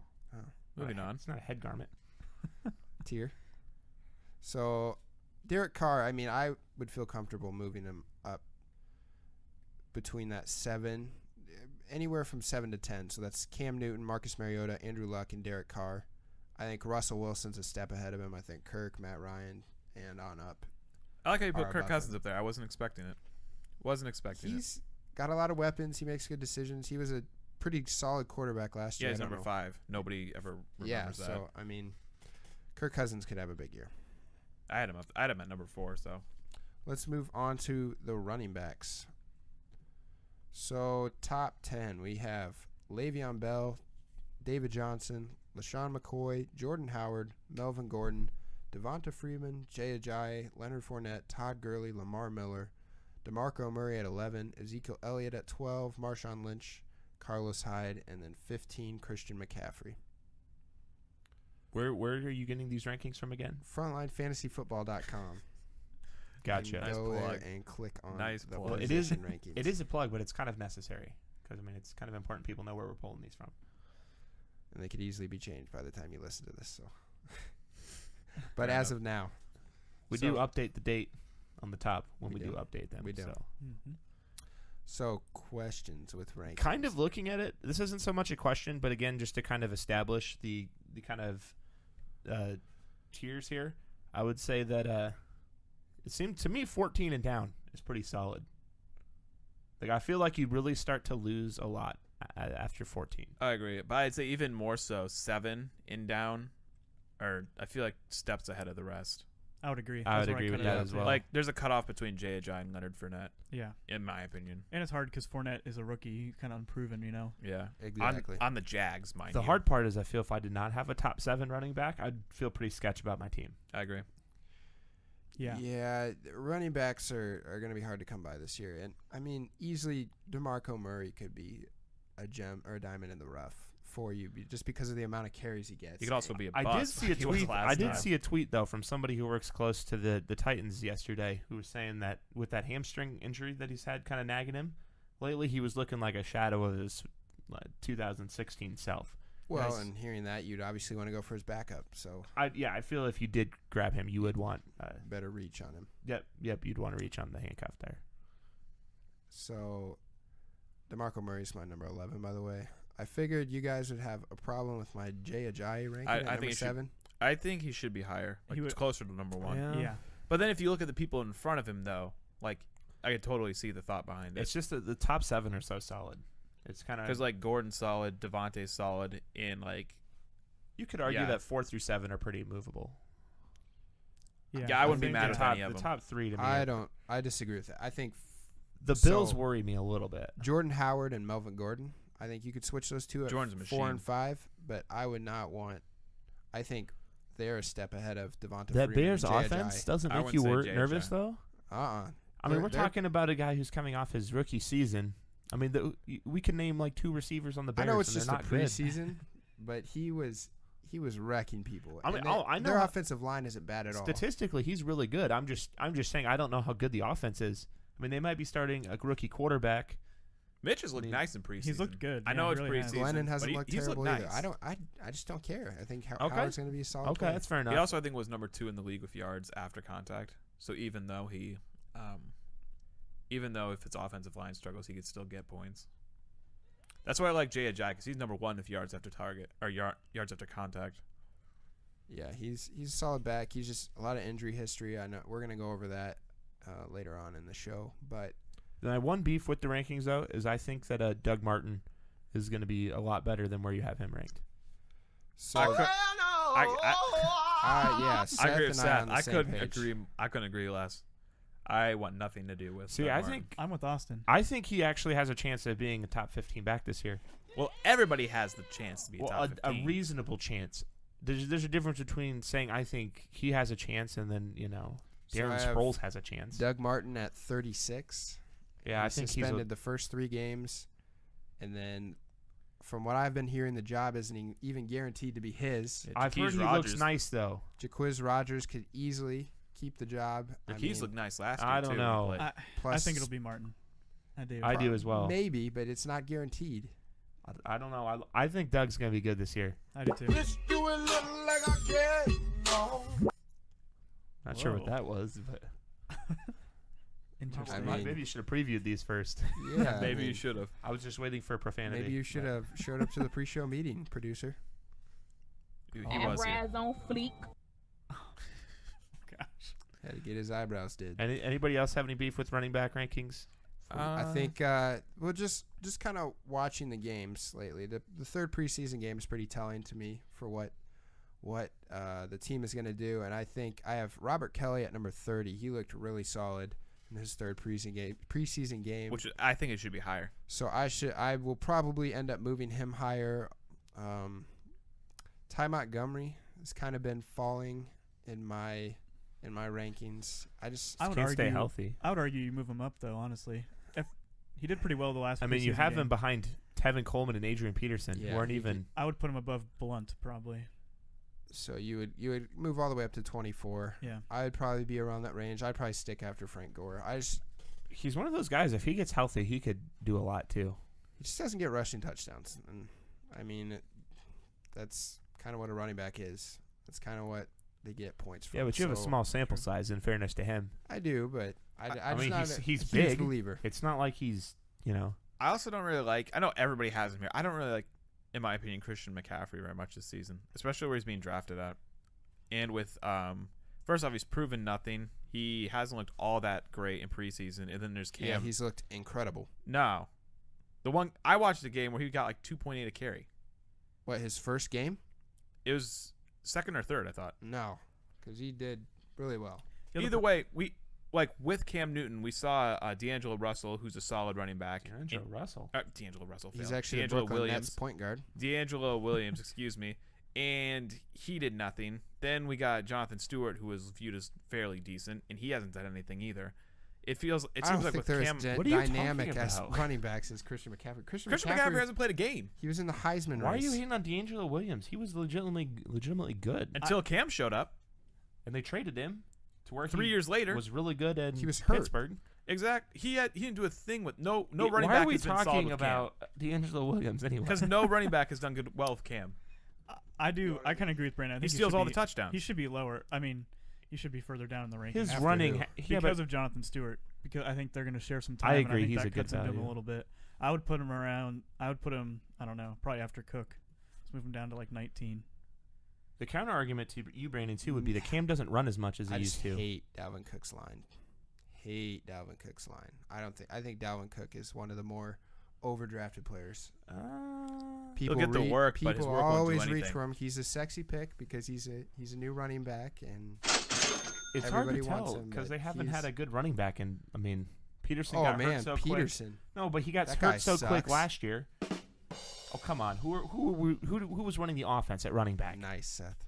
[SPEAKER 2] Moving on.
[SPEAKER 3] It's not a head garment.
[SPEAKER 1] Tier. So, Derek Carr, I mean, I would feel comfortable moving him up between that 7, anywhere from 7 to 10. So that's Cam Newton, Marcus Mariota, Andrew Luck, and Derek Carr. I think Russell Wilson's a step ahead of him. I think Kirk, Matt Ryan, and on up.
[SPEAKER 2] I like how you put
[SPEAKER 1] Are
[SPEAKER 2] Kirk
[SPEAKER 1] above
[SPEAKER 2] Cousins
[SPEAKER 1] him.
[SPEAKER 2] up there. I wasn't expecting it. Wasn't expecting it.
[SPEAKER 1] He's got a lot of weapons. He makes good decisions. He was a pretty solid quarterback last
[SPEAKER 2] Yeah,
[SPEAKER 1] year.
[SPEAKER 2] he's
[SPEAKER 1] I don't
[SPEAKER 2] number
[SPEAKER 1] know.
[SPEAKER 2] 5. Nobody ever remembers
[SPEAKER 1] Yeah,
[SPEAKER 2] that.
[SPEAKER 1] so, I mean, Kirk Cousins could have a big year.
[SPEAKER 2] I had him at number 4. So
[SPEAKER 1] Let's move on to the running backs. So, top 10, we have Le'Veon Bell, David Johnson, LaShawn McCoy, Jordan Howard, Melvin Gordon, Devonta Freeman, Jay Ajayi, Leonard Fournette, Todd Gurley, Lamar Miller, DeMarco Murray at 11, Ezekiel Elliott at 12, Marshawn Lynch, Carlos Hyde, and then 15, Christian McCaffrey.
[SPEAKER 3] Where are you getting these rankings from again?
[SPEAKER 1] FrontlineFantasyFootball.com.
[SPEAKER 3] Gotcha.
[SPEAKER 1] You
[SPEAKER 2] Nice
[SPEAKER 1] go there
[SPEAKER 2] plug.
[SPEAKER 1] and click on
[SPEAKER 2] Nice
[SPEAKER 1] the
[SPEAKER 2] plug. Well,
[SPEAKER 3] it is-
[SPEAKER 1] position rankings.
[SPEAKER 3] It is a plug, but it's kind of necessary because it's kind of important people know where we're pulling these from.
[SPEAKER 1] And they could easily be changed by the time you listen to this. So, but
[SPEAKER 2] Fair
[SPEAKER 1] as
[SPEAKER 2] enough.
[SPEAKER 1] of now,
[SPEAKER 3] We
[SPEAKER 1] So-
[SPEAKER 3] do update the date on the top when
[SPEAKER 1] We
[SPEAKER 3] we do
[SPEAKER 1] do.
[SPEAKER 3] update them.
[SPEAKER 1] We do.
[SPEAKER 3] So.
[SPEAKER 5] Mm-hmm.
[SPEAKER 1] so questions with rankings.
[SPEAKER 3] Kind of looking at it, this isn't so much a question, but again, just to kind of establish the kind of tiers here, I would say that it seemed to me 14 and down is pretty solid. I feel like you really start to lose a lot after 14.
[SPEAKER 2] I agree, but I'd say even more so 7 and down, or I feel like steps ahead of the rest.
[SPEAKER 5] I would agree.
[SPEAKER 3] I
[SPEAKER 5] That's
[SPEAKER 3] would
[SPEAKER 5] where
[SPEAKER 3] agree
[SPEAKER 5] cut
[SPEAKER 3] with
[SPEAKER 5] it
[SPEAKER 3] that
[SPEAKER 5] out
[SPEAKER 3] as
[SPEAKER 5] to.
[SPEAKER 3] well.
[SPEAKER 2] Like there's a cutoff between Jay Ajayi and Leonard Fournette,
[SPEAKER 5] Yeah,
[SPEAKER 2] in my opinion.
[SPEAKER 5] and it's hard because Fournette is a rookie. He's kind of unproven, you know.
[SPEAKER 2] Yeah,
[SPEAKER 1] Exactly.
[SPEAKER 2] on the Jags, mind
[SPEAKER 3] The
[SPEAKER 2] you.
[SPEAKER 3] hard part is I feel if I did not have a top 7 running back, I'd feel pretty sketch about my team.
[SPEAKER 2] I agree.
[SPEAKER 5] Yeah.
[SPEAKER 1] Yeah, running backs are going to be hard to come by this year. And, I mean, easily DeMarco Murray could be a gem or a diamond in the rough for you just because of the amount of carries he gets.
[SPEAKER 2] He could also be a
[SPEAKER 3] I
[SPEAKER 2] bust.
[SPEAKER 3] did see a
[SPEAKER 2] like he was
[SPEAKER 3] tweet.
[SPEAKER 2] last
[SPEAKER 3] I did
[SPEAKER 2] time.
[SPEAKER 3] see a tweet though from somebody who works close to the Titans yesterday, who was saying that with that hamstring injury that he's had kind of nagging him lately, he was looking like a shadow of his 2016 self.
[SPEAKER 1] Well,
[SPEAKER 3] Nice.
[SPEAKER 1] and hearing that, you'd obviously want to go for his backup. So,
[SPEAKER 3] I feel if you did grab him, you would want.
[SPEAKER 1] better reach on him.
[SPEAKER 3] Yep, you'd want to reach on the handcuff there.
[SPEAKER 1] So, DeMarco Murray's my number 11, by the way. I figured you guys would have a problem with my Jay Ajayi ranking at number 7.
[SPEAKER 2] I think he should be higher. Like, it's closer to number 1.
[SPEAKER 5] Yeah.
[SPEAKER 2] But then if you look at the people in front of him, though, like, I could totally see the thought behind it.
[SPEAKER 3] It's just that the top 7 are so solid. It's kind of
[SPEAKER 2] because like Gordon's solid, Devontae's solid, and like
[SPEAKER 3] you could argue that 4 through 7 are pretty movable.
[SPEAKER 2] Yeah, I wouldn't be mad with any of
[SPEAKER 3] the
[SPEAKER 2] them.
[SPEAKER 3] top 3 to me.
[SPEAKER 1] I disagree with that. I think
[SPEAKER 3] the Bills worry me a little bit.
[SPEAKER 1] Jordan Howard and Melvin Gordon. I think you could switch those two at
[SPEAKER 2] Jordan's a
[SPEAKER 1] 4 and
[SPEAKER 2] machine.
[SPEAKER 1] 5, but I would not want. I think they're a step ahead of Devonta
[SPEAKER 3] That
[SPEAKER 1] Freeman
[SPEAKER 3] Bears
[SPEAKER 1] and Jay
[SPEAKER 3] offense
[SPEAKER 1] Ajayi.
[SPEAKER 3] doesn't
[SPEAKER 2] I
[SPEAKER 3] make
[SPEAKER 2] wouldn't
[SPEAKER 3] you
[SPEAKER 2] say
[SPEAKER 3] nervous
[SPEAKER 2] JJ.
[SPEAKER 3] though. I mean, we're
[SPEAKER 1] They're-
[SPEAKER 3] talking about a guy who's coming off his rookie season. I mean, we can name like 2 receivers on the Bears.
[SPEAKER 1] I know it's
[SPEAKER 3] and
[SPEAKER 1] just
[SPEAKER 3] they're
[SPEAKER 1] a
[SPEAKER 3] not good.
[SPEAKER 1] preseason, but he was wrecking people.
[SPEAKER 3] I mean,
[SPEAKER 1] And
[SPEAKER 3] I know
[SPEAKER 1] their offensive line isn't bad at all.
[SPEAKER 3] Statistically, he's really good. I'm just saying I don't know how good the offense is. I mean, they might be starting a rookie quarterback.
[SPEAKER 2] Mitch has looked nice in preseason.
[SPEAKER 5] He's looked good.
[SPEAKER 2] I
[SPEAKER 5] Yeah,
[SPEAKER 2] know
[SPEAKER 5] he
[SPEAKER 2] it's
[SPEAKER 5] really has.
[SPEAKER 2] preseason.
[SPEAKER 1] Glennon hasn't
[SPEAKER 2] but
[SPEAKER 1] looked
[SPEAKER 2] he's
[SPEAKER 1] terrible
[SPEAKER 2] looked
[SPEAKER 1] either.
[SPEAKER 2] nice.
[SPEAKER 1] I just don't care. I think
[SPEAKER 3] Okay.
[SPEAKER 1] Howard's going to be a solid
[SPEAKER 3] Okay,
[SPEAKER 1] player.
[SPEAKER 3] that's fair enough.
[SPEAKER 2] He also, I think, was number 2 in the league with yards after contact. So even though if its offensive line struggles, he could still get points. That's why I like Jay Ajayi, because he's number 1 with yards after target or yards after contact.
[SPEAKER 1] Yeah, he's a solid back. He's just a lot of injury history. I know we're going to go over that later on in the show, but
[SPEAKER 3] My one beef with the rankings though is I think that Doug Martin is going to be a lot better than where you have him ranked.
[SPEAKER 1] so
[SPEAKER 2] Yeah,
[SPEAKER 1] Seth
[SPEAKER 2] I agree with
[SPEAKER 1] and I are on
[SPEAKER 2] Seth.
[SPEAKER 1] the
[SPEAKER 2] I
[SPEAKER 1] same
[SPEAKER 2] couldn't
[SPEAKER 1] page.
[SPEAKER 2] agree. I couldn't agree less. I want nothing to do with.
[SPEAKER 3] See,
[SPEAKER 2] Doug
[SPEAKER 3] I
[SPEAKER 2] Martin.
[SPEAKER 3] think
[SPEAKER 5] I'm with Austin.
[SPEAKER 3] I think he actually has a chance of being a top 15 back this year.
[SPEAKER 2] Well, everybody has the chance to be a top 15.
[SPEAKER 3] A reasonable chance. There's a difference between saying I think he has a chance and then
[SPEAKER 1] So
[SPEAKER 3] Darren
[SPEAKER 1] I have
[SPEAKER 3] Sproles has a chance.
[SPEAKER 1] Doug Martin at 36.
[SPEAKER 3] Yeah,
[SPEAKER 1] He
[SPEAKER 3] I think
[SPEAKER 1] suspended the first 3 games, and then from what I've been hearing, the job isn't even guaranteed to be his.
[SPEAKER 3] I've heard he looks nice though.
[SPEAKER 1] Jaquiz Rogers could easily keep the job.
[SPEAKER 2] The Keys looked nice last year.
[SPEAKER 3] I don't
[SPEAKER 2] too,
[SPEAKER 3] know.
[SPEAKER 2] when he played.
[SPEAKER 5] I
[SPEAKER 1] Plus,
[SPEAKER 5] think it'll be Martin.
[SPEAKER 3] I do as well.
[SPEAKER 1] Maybe, but it's not guaranteed.
[SPEAKER 3] I don't know. I think Doug's gonna be good this year.
[SPEAKER 5] I do too.
[SPEAKER 3] Not sure what
[SPEAKER 5] Whoa.
[SPEAKER 3] that was, but
[SPEAKER 5] Interesting.
[SPEAKER 1] I mean-
[SPEAKER 3] maybe you should have previewed these first.
[SPEAKER 1] Yeah,
[SPEAKER 2] Maybe you should have.
[SPEAKER 3] I was just waiting for profanity.
[SPEAKER 1] Maybe you should have showed up to the pre-show meeting, producer.
[SPEAKER 2] He was here.
[SPEAKER 6] on fleek.
[SPEAKER 5] Gosh.
[SPEAKER 1] Had to get his eyebrows did.
[SPEAKER 3] Anybody else have any beef with running back rankings?
[SPEAKER 1] I think well, just kind of watching the games lately. The third preseason game is pretty telling to me for what the team is going to do, and I think I have Robert Kelly at number 30. He looked really solid in his third preseason game,
[SPEAKER 2] Which I think it should be higher.
[SPEAKER 1] so I will probably end up moving him higher. Ty Montgomery has kind of been falling in my rankings. I
[SPEAKER 5] would
[SPEAKER 3] Can't stay
[SPEAKER 5] argue-
[SPEAKER 3] healthy.
[SPEAKER 5] I would argue you move him up though. Honestly, he did pretty well the last.
[SPEAKER 3] I mean, you
[SPEAKER 5] preseason
[SPEAKER 3] have
[SPEAKER 5] game.
[SPEAKER 3] him behind Tevin Coleman and Adrian Peterson,
[SPEAKER 1] Yeah,
[SPEAKER 3] who aren't
[SPEAKER 1] he
[SPEAKER 3] even.
[SPEAKER 5] I would put him above Blunt probably.
[SPEAKER 1] So you would move all the way up to 24.
[SPEAKER 5] Yeah.
[SPEAKER 1] I would probably be around that range. I'd probably stick after Frank Gore.
[SPEAKER 3] He's one of those guys. If he gets healthy, he could do a lot too.
[SPEAKER 1] He just doesn't get rushing touchdowns, and I mean that's kind of what a running back is. That's kind of what they get points from.
[SPEAKER 3] Yeah, but you have a
[SPEAKER 1] So
[SPEAKER 3] small sample size. In fairness to him,
[SPEAKER 1] I do, but
[SPEAKER 3] I
[SPEAKER 1] I'm
[SPEAKER 3] mean,
[SPEAKER 1] not
[SPEAKER 3] he's
[SPEAKER 1] a huge
[SPEAKER 3] big.
[SPEAKER 1] believer.
[SPEAKER 3] it's not like he's
[SPEAKER 2] I also don't really like. I know everybody has him here. I don't really like, in my opinion, Christian McCaffrey very much this season, especially where he's being drafted at. And with first off, he's proven nothing. He hasn't looked all that great in preseason. And then there's Cam.
[SPEAKER 1] Yeah, he's looked incredible.
[SPEAKER 2] No, the one I watched the game where he got like 2.8 a carry.
[SPEAKER 1] What, his first game?
[SPEAKER 2] It was second or third, I thought.
[SPEAKER 1] No, because he did really well.
[SPEAKER 2] Either way, we like with Cam Newton, we saw D'Angelo Russell, who's a solid running back.
[SPEAKER 3] D'Angelo Russell.
[SPEAKER 2] D'Angelo Russell.
[SPEAKER 1] He's
[SPEAKER 2] failed.
[SPEAKER 1] actually a
[SPEAKER 2] D'Angelo
[SPEAKER 1] Brooklyn
[SPEAKER 2] Williams.
[SPEAKER 1] Nets point guard.
[SPEAKER 2] D'Angelo Williams, excuse me. And he did nothing. Then we got Jonathan Stewart, who was viewed as fairly decent, and he hasn't done anything either. It
[SPEAKER 1] I
[SPEAKER 2] seems
[SPEAKER 1] don't
[SPEAKER 2] like
[SPEAKER 1] think
[SPEAKER 2] with
[SPEAKER 1] they're
[SPEAKER 2] Cam,
[SPEAKER 1] as
[SPEAKER 3] What are you
[SPEAKER 1] dynamic
[SPEAKER 3] talking
[SPEAKER 1] as
[SPEAKER 3] about?
[SPEAKER 1] running backs as Christian McCaffrey. Christian
[SPEAKER 2] McCaffrey hasn't played a game
[SPEAKER 1] He was in the Heisman
[SPEAKER 3] Why are
[SPEAKER 1] race.
[SPEAKER 3] you hating on D'Angelo Williams? He was legitimately good,
[SPEAKER 2] until Cam showed up
[SPEAKER 3] and they traded him to where
[SPEAKER 2] 3
[SPEAKER 3] he
[SPEAKER 2] years later.
[SPEAKER 3] was really good in
[SPEAKER 1] He was hurt.
[SPEAKER 3] Pittsburgh.
[SPEAKER 2] Exact. He didn't do a thing with no running
[SPEAKER 3] Why
[SPEAKER 2] back
[SPEAKER 3] are we
[SPEAKER 2] has been solid
[SPEAKER 3] talking
[SPEAKER 2] with
[SPEAKER 3] about D'Angelo Williams anyway?
[SPEAKER 2] because no running back has done good well with Cam.
[SPEAKER 5] I do. I kind of agree with Brandon. I
[SPEAKER 2] He
[SPEAKER 5] think
[SPEAKER 2] steals
[SPEAKER 5] should
[SPEAKER 2] all
[SPEAKER 5] be-
[SPEAKER 2] the touchdowns.
[SPEAKER 5] He should be lower. I mean, he should be further down in the rankings.
[SPEAKER 3] his
[SPEAKER 1] After
[SPEAKER 3] running,
[SPEAKER 1] who?
[SPEAKER 3] yeah,
[SPEAKER 5] because
[SPEAKER 3] but
[SPEAKER 5] of Jonathan Stewart. Because I think they're going to share some time.
[SPEAKER 3] I
[SPEAKER 5] and
[SPEAKER 3] agree,
[SPEAKER 5] think
[SPEAKER 3] he's
[SPEAKER 5] that
[SPEAKER 3] a good
[SPEAKER 5] cuts into him
[SPEAKER 3] value.
[SPEAKER 5] a little bit. I would put him around. I don't know, probably after Cook. Let's move him down to like 19.
[SPEAKER 3] The counter argument to you, Brandon, too, would be that Cam doesn't run as much as he used to.
[SPEAKER 1] I hate Dalvin Cook's line. I think Dalvin Cook is one of the more overdrafted players.
[SPEAKER 2] He'll get the work, but his
[SPEAKER 1] people
[SPEAKER 2] work won't do
[SPEAKER 1] always
[SPEAKER 2] anything.
[SPEAKER 1] reach for him. He's a sexy pick because he's a new running back, and
[SPEAKER 3] It's hard to
[SPEAKER 1] everybody wants
[SPEAKER 3] tell
[SPEAKER 1] him,
[SPEAKER 3] because
[SPEAKER 1] but
[SPEAKER 3] they haven't had a good running back. And I mean, Peterson
[SPEAKER 1] oh
[SPEAKER 3] got
[SPEAKER 1] man,
[SPEAKER 3] hurt so
[SPEAKER 1] Peterson.
[SPEAKER 3] quick. No, but he got
[SPEAKER 1] That guy
[SPEAKER 3] hurt so quick
[SPEAKER 1] sucks.
[SPEAKER 3] last year. Oh come on, who was running the offense at running back?
[SPEAKER 1] Nice, Seth.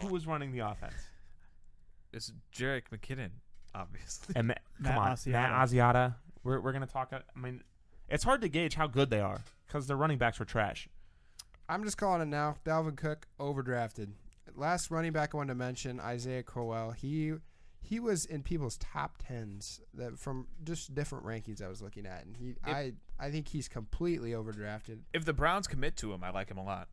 [SPEAKER 3] Who was running the offense?
[SPEAKER 2] It's Jerick McKinnon, obviously.
[SPEAKER 3] And come on,
[SPEAKER 5] Asiata.
[SPEAKER 3] Matt Asiata. We're gonna talk. I mean, it's hard to gauge how good they are because their running backs were trash.
[SPEAKER 1] I'm just calling it now. Dalvin Cook overdrafted. Last running back I wanted to mention, Isaiah Crowell. He was in people's top 10s that from just different rankings I was looking at, and I think he's completely overdrafted.
[SPEAKER 2] If the Browns commit to him, I like him a lot.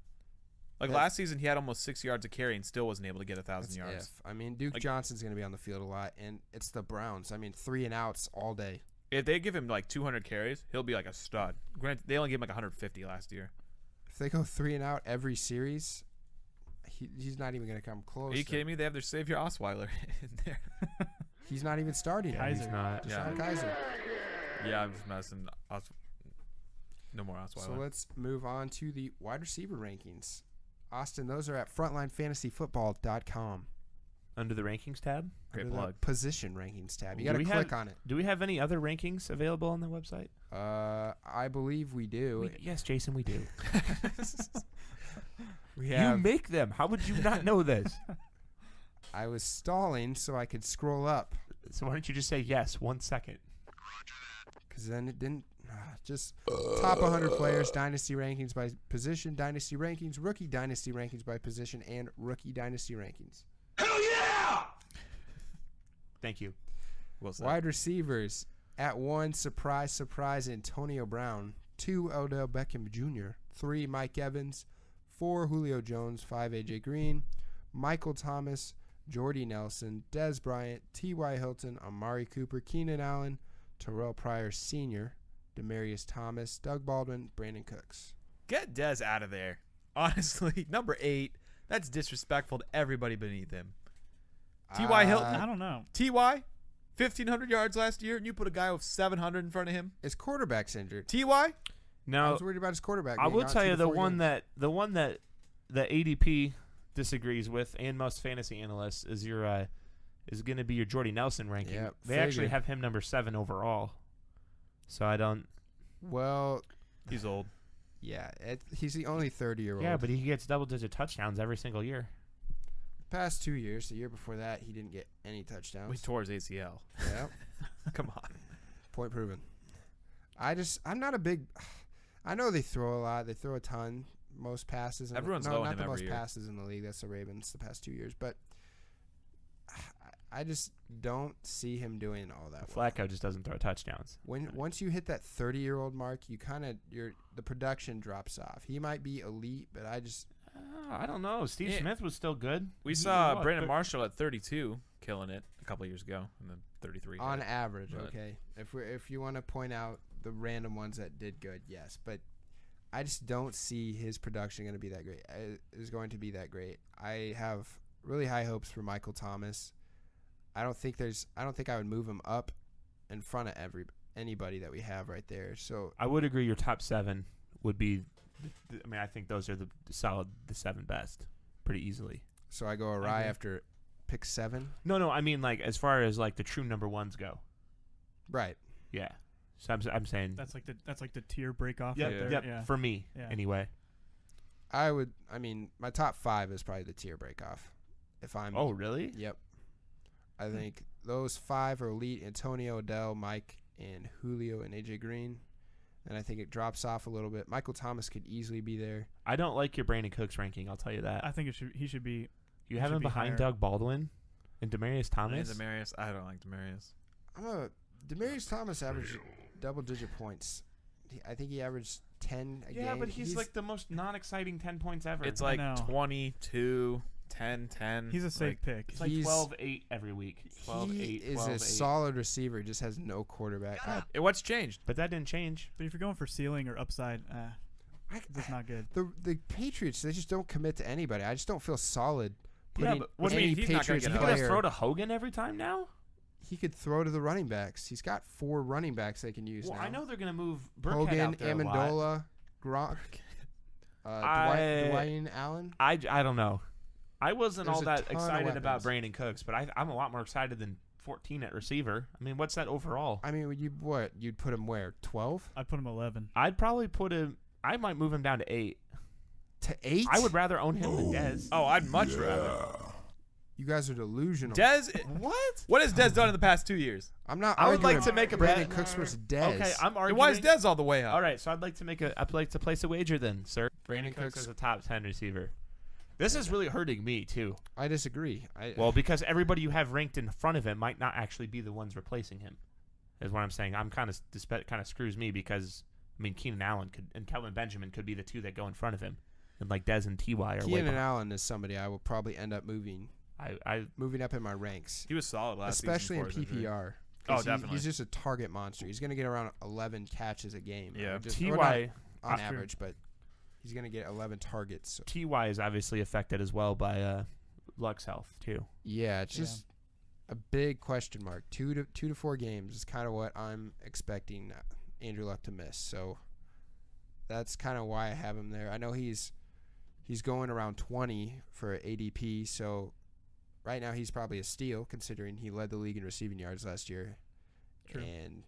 [SPEAKER 2] Like last season, he had almost 6 yards a carry and still wasn't able to get 1,000 yards.
[SPEAKER 1] I mean, Duke Johnson's going to be on the field a lot, and it's the Browns. I mean, 3 and outs all day.
[SPEAKER 2] If they give him like 200 carries, he'll be like a stud. Granted, they only gave him like 150 last year.
[SPEAKER 1] If they go 3 and out every series, he's not even going to come close.
[SPEAKER 2] Are you kidding me? They have their savior Osweiler in there.
[SPEAKER 1] He's not even starting.
[SPEAKER 5] Kaiser.
[SPEAKER 3] He's not.
[SPEAKER 1] Deshaun Kaiser.
[SPEAKER 2] Yeah, I'm just messing. No more Osweiler.
[SPEAKER 1] So let's move on to the wide receiver rankings. Austin, those are at frontlinefantasyfootball.com.
[SPEAKER 3] Under the rankings tab.
[SPEAKER 2] Great
[SPEAKER 1] Under the
[SPEAKER 2] plug.
[SPEAKER 1] Position rankings tab. You
[SPEAKER 3] Do
[SPEAKER 1] got to
[SPEAKER 3] we
[SPEAKER 1] click
[SPEAKER 3] have-
[SPEAKER 1] on it.
[SPEAKER 3] Do we have any other rankings available on the website?
[SPEAKER 1] I believe we do.
[SPEAKER 3] Yes, Jason, we do.
[SPEAKER 1] We
[SPEAKER 3] You
[SPEAKER 1] have.
[SPEAKER 3] make them. How would you not know this?
[SPEAKER 1] I was stalling so I could scroll up
[SPEAKER 3] So why don't you just say yes 1 second?
[SPEAKER 1] because then it didn't. Just top 100 players, dynasty rankings by position, dynasty rankings, rookie dynasty rankings by position, and rookie dynasty rankings.
[SPEAKER 3] Thank you.
[SPEAKER 2] Well said.
[SPEAKER 1] Wide receivers at 1, surprise, Antonio Brown. 2, Odell Beckham Jr. 3, Mike Evans. 4, Julio Jones. 5, AJ Green. Michael Thomas, Jordy Nelson, Dez Bryant, T.Y. Hilton, Amari Cooper, Keenan Allen, Terrell Pryor Sr., Demarius Thomas, Doug Baldwin, Brandon Cooks.
[SPEAKER 2] Get Dez out of there. Honestly, number 8. That's disrespectful to everybody beneath him. T.Y. Hilton.
[SPEAKER 5] I don't know.
[SPEAKER 2] T.Y. 1,500 yards last year, and you put a guy with 700 in front of him.
[SPEAKER 1] His quarterback's injured.
[SPEAKER 2] T.Y.
[SPEAKER 1] I
[SPEAKER 3] Now,
[SPEAKER 1] was worried about his quarterback.
[SPEAKER 3] I
[SPEAKER 1] being
[SPEAKER 3] will
[SPEAKER 1] out
[SPEAKER 3] tell
[SPEAKER 1] 2
[SPEAKER 3] you
[SPEAKER 1] to
[SPEAKER 3] the
[SPEAKER 1] 4
[SPEAKER 3] one
[SPEAKER 1] games.
[SPEAKER 3] that the ADP disagrees with, and most fantasy analysts is is going to be your Jordy Nelson ranking.
[SPEAKER 1] Yep,
[SPEAKER 3] They actually
[SPEAKER 1] figured.
[SPEAKER 3] have him number 7 overall. So I don't.
[SPEAKER 1] Well,
[SPEAKER 2] He's old.
[SPEAKER 1] yeah, he's the only 30-year-old.
[SPEAKER 3] Yeah, but he gets double-digit touchdowns every single year.
[SPEAKER 1] Past 2 years, the year before that, he didn't get any touchdowns.
[SPEAKER 2] He tore his ACL.
[SPEAKER 1] Yep.
[SPEAKER 2] Come on.
[SPEAKER 1] Point proven. I'm not a big. I know they throw a lot. They throw a ton. Most passes.
[SPEAKER 2] Everyone's low on
[SPEAKER 1] not
[SPEAKER 2] him
[SPEAKER 1] the
[SPEAKER 2] every
[SPEAKER 1] most
[SPEAKER 2] year.
[SPEAKER 1] passes in the league. That's the Ravens the past 2 years. But I just don't see him doing all that well.
[SPEAKER 3] Flacco just doesn't throw touchdowns.
[SPEAKER 1] Once you hit that 30-year-old mark, you the production drops off. He might be elite, but
[SPEAKER 3] I don't know. Steve
[SPEAKER 2] Yeah.
[SPEAKER 3] Smith was still good.
[SPEAKER 2] We
[SPEAKER 3] He
[SPEAKER 2] saw
[SPEAKER 3] was,
[SPEAKER 2] Brandon
[SPEAKER 3] but-
[SPEAKER 2] Marshall at 32, killing it a couple years ago, and then 33.
[SPEAKER 1] on average,
[SPEAKER 2] But-
[SPEAKER 1] okay. If you want to point out the random ones that did good, yes, but I just don't see his production going to be that great. Is going to be that great. I have really high hopes for Michael Thomas. I don't think I would move him up in front of anybody that we have right there. So
[SPEAKER 3] I would agree your top 7 would be. I mean, I think those are the 7 best, pretty easily.
[SPEAKER 1] I go awry
[SPEAKER 3] agree.
[SPEAKER 1] after pick 7.
[SPEAKER 3] No. I mean, like as far as like the true number 1s go.
[SPEAKER 1] Right.
[SPEAKER 3] Yeah. So I'm saying.
[SPEAKER 5] That's like the tier break off.
[SPEAKER 3] Yep.
[SPEAKER 5] right there.
[SPEAKER 3] Yep.
[SPEAKER 5] Yeah.
[SPEAKER 3] For me,
[SPEAKER 5] Yeah.
[SPEAKER 3] anyway.
[SPEAKER 1] My top 5 is probably the tier break off. If I'm.
[SPEAKER 3] Oh, really?
[SPEAKER 1] Yep. I think those 5 are elite: Antonio, Odell, Mike, and Julio, and AJ Green. And I think it drops off a little bit. Michael Thomas could easily be there.
[SPEAKER 3] I don't like your Brandon Cooks ranking. I'll tell you that.
[SPEAKER 5] I think he should be.
[SPEAKER 3] You have
[SPEAKER 5] should
[SPEAKER 3] him
[SPEAKER 5] be
[SPEAKER 3] behind
[SPEAKER 5] higher.
[SPEAKER 3] Doug Baldwin and Demarius Thomas.
[SPEAKER 2] Demarius. I don't like Demarius.
[SPEAKER 1] Demarius Thomas averaged double-digit points. I think he averaged 10 a game.
[SPEAKER 3] Yeah, but he's like the most non-exciting 10 points ever.
[SPEAKER 2] It's
[SPEAKER 5] I
[SPEAKER 2] like
[SPEAKER 5] know.
[SPEAKER 2] 22, 10-10.
[SPEAKER 5] He's a safe pick.
[SPEAKER 3] It's like
[SPEAKER 1] He's-
[SPEAKER 3] 12-8 every week. 12-8,
[SPEAKER 1] He is
[SPEAKER 3] 12-8.
[SPEAKER 1] a solid receiver. Just has no quarterback.
[SPEAKER 2] What's changed?
[SPEAKER 3] But that didn't change.
[SPEAKER 5] But if you're going for ceiling or upside, that's not good.
[SPEAKER 1] The Patriots, they just don't commit to anybody. I just don't feel solid putting
[SPEAKER 3] but
[SPEAKER 2] what do you
[SPEAKER 1] any
[SPEAKER 2] mean? He's not gonna
[SPEAKER 1] Patriots
[SPEAKER 2] get
[SPEAKER 3] You
[SPEAKER 2] it.
[SPEAKER 3] gonna
[SPEAKER 1] player.
[SPEAKER 3] throw to Hogan every time now?
[SPEAKER 1] He could throw to the running backs. He's got 4 running backs they can use
[SPEAKER 3] Well,
[SPEAKER 1] now.
[SPEAKER 3] I know they're gonna move Burkhead
[SPEAKER 1] Hogan,
[SPEAKER 3] out there a lot.
[SPEAKER 1] Amendola, Gronk, Dwayne Allen.
[SPEAKER 3] I don't know. I wasn't
[SPEAKER 1] There's
[SPEAKER 3] all
[SPEAKER 1] a
[SPEAKER 3] that
[SPEAKER 1] ton of
[SPEAKER 3] excited about
[SPEAKER 1] weapons.
[SPEAKER 3] Brandon Cooks, but I'm a lot more excited than 14 at receiver. I mean, what's that overall?
[SPEAKER 1] I mean, you'd put him where? 12
[SPEAKER 5] I'd put him 11.
[SPEAKER 3] I'd probably put him. I might move him down to 8.
[SPEAKER 1] to 8.
[SPEAKER 3] I would rather own him than Dez.
[SPEAKER 2] Oh, I'd much rather.
[SPEAKER 1] You guys are delusional.
[SPEAKER 2] Dez.
[SPEAKER 3] What?
[SPEAKER 2] What has Dez done in the past 2 years?
[SPEAKER 1] I'm not.
[SPEAKER 3] I would like
[SPEAKER 1] arguing
[SPEAKER 3] to make a
[SPEAKER 1] Brandon
[SPEAKER 3] bet.
[SPEAKER 1] Cooks versus Dez.
[SPEAKER 3] Okay, I'm arguing.
[SPEAKER 2] Why is Dez all the way up?
[SPEAKER 3] All right, so I'd like to place a wager then, sir.
[SPEAKER 1] Brandon
[SPEAKER 3] Cooks
[SPEAKER 1] Cooks.
[SPEAKER 3] is a top 10 receiver. This is really hurting me too.
[SPEAKER 1] I disagree.
[SPEAKER 3] Well, because everybody you have ranked in front of him might not actually be the ones replacing him. Is what I'm saying. This kind of screws me because I mean Keenan Allen and Kelvin Benjamin could be the 2 that go in front of him, and like Dez and Ty are way
[SPEAKER 1] Keenan
[SPEAKER 3] behind.
[SPEAKER 1] Allen is somebody I will probably end up moving up in my ranks,
[SPEAKER 2] He was solid last
[SPEAKER 1] especially in
[SPEAKER 2] season. before his injury.
[SPEAKER 1] PPR.
[SPEAKER 2] Oh,
[SPEAKER 1] 'Cause
[SPEAKER 2] definitely.
[SPEAKER 1] He's just a target monster. He's going to get around 11 catches a game.
[SPEAKER 2] Yeah.
[SPEAKER 1] or not
[SPEAKER 3] Ty
[SPEAKER 1] on
[SPEAKER 5] True.
[SPEAKER 1] average, but he's going to get 11 targets. So.
[SPEAKER 3] Ty is obviously affected as well by Luck's health too.
[SPEAKER 1] Yeah, it's just a big question mark. 2 to 4 games is kind of what I'm expecting Andrew Luck to miss. So that's kind of why I have him there. I know he's going around 20 for ADP, so right now he's probably a steal considering he led the league in receiving yards last year.
[SPEAKER 5] True.
[SPEAKER 1] And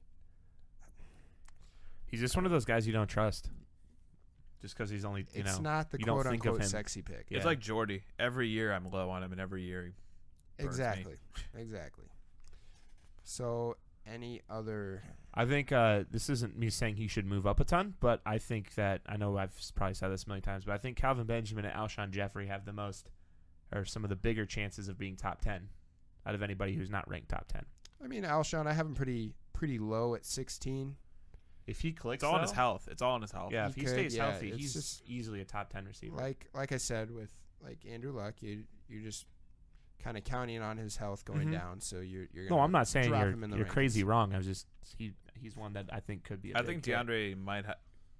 [SPEAKER 3] He's just one of those guys you don't trust. Just because he's only
[SPEAKER 1] it's not the
[SPEAKER 3] you don't
[SPEAKER 1] quote
[SPEAKER 3] think of
[SPEAKER 1] unquote
[SPEAKER 3] him.
[SPEAKER 1] sexy pick.
[SPEAKER 3] Yeah.
[SPEAKER 2] It's like Jordy. Every year I'm low on him, and every year he burns me.
[SPEAKER 1] Exactly. So any other?
[SPEAKER 3] I think this isn't me saying he should move up a ton, but I think that I know I've probably said this a million times, but I think Calvin Benjamin and Alshon Jeffrey have the most, or some of the bigger chances of being top 10 out of anybody who's not ranked top 10.
[SPEAKER 1] I mean, Alshon, I have him pretty low at 16.
[SPEAKER 3] If he clicks,
[SPEAKER 2] It's all in his health. It's all in his health.
[SPEAKER 3] Yeah,
[SPEAKER 1] He
[SPEAKER 3] if he
[SPEAKER 1] could,
[SPEAKER 3] stays
[SPEAKER 1] yeah,
[SPEAKER 3] healthy,
[SPEAKER 1] it's
[SPEAKER 3] he's
[SPEAKER 1] just-
[SPEAKER 3] easily a top 10 receiver.
[SPEAKER 1] Like I said with like Andrew Luck, you're just kind of counting on his health going
[SPEAKER 3] Mhm.
[SPEAKER 1] down. So you're
[SPEAKER 3] No,
[SPEAKER 1] gonna
[SPEAKER 3] I'm not saying
[SPEAKER 1] drop him in the
[SPEAKER 3] you're crazy
[SPEAKER 1] rankings.
[SPEAKER 3] wrong. I was just he's one that I think could be.
[SPEAKER 2] I think DeAndre might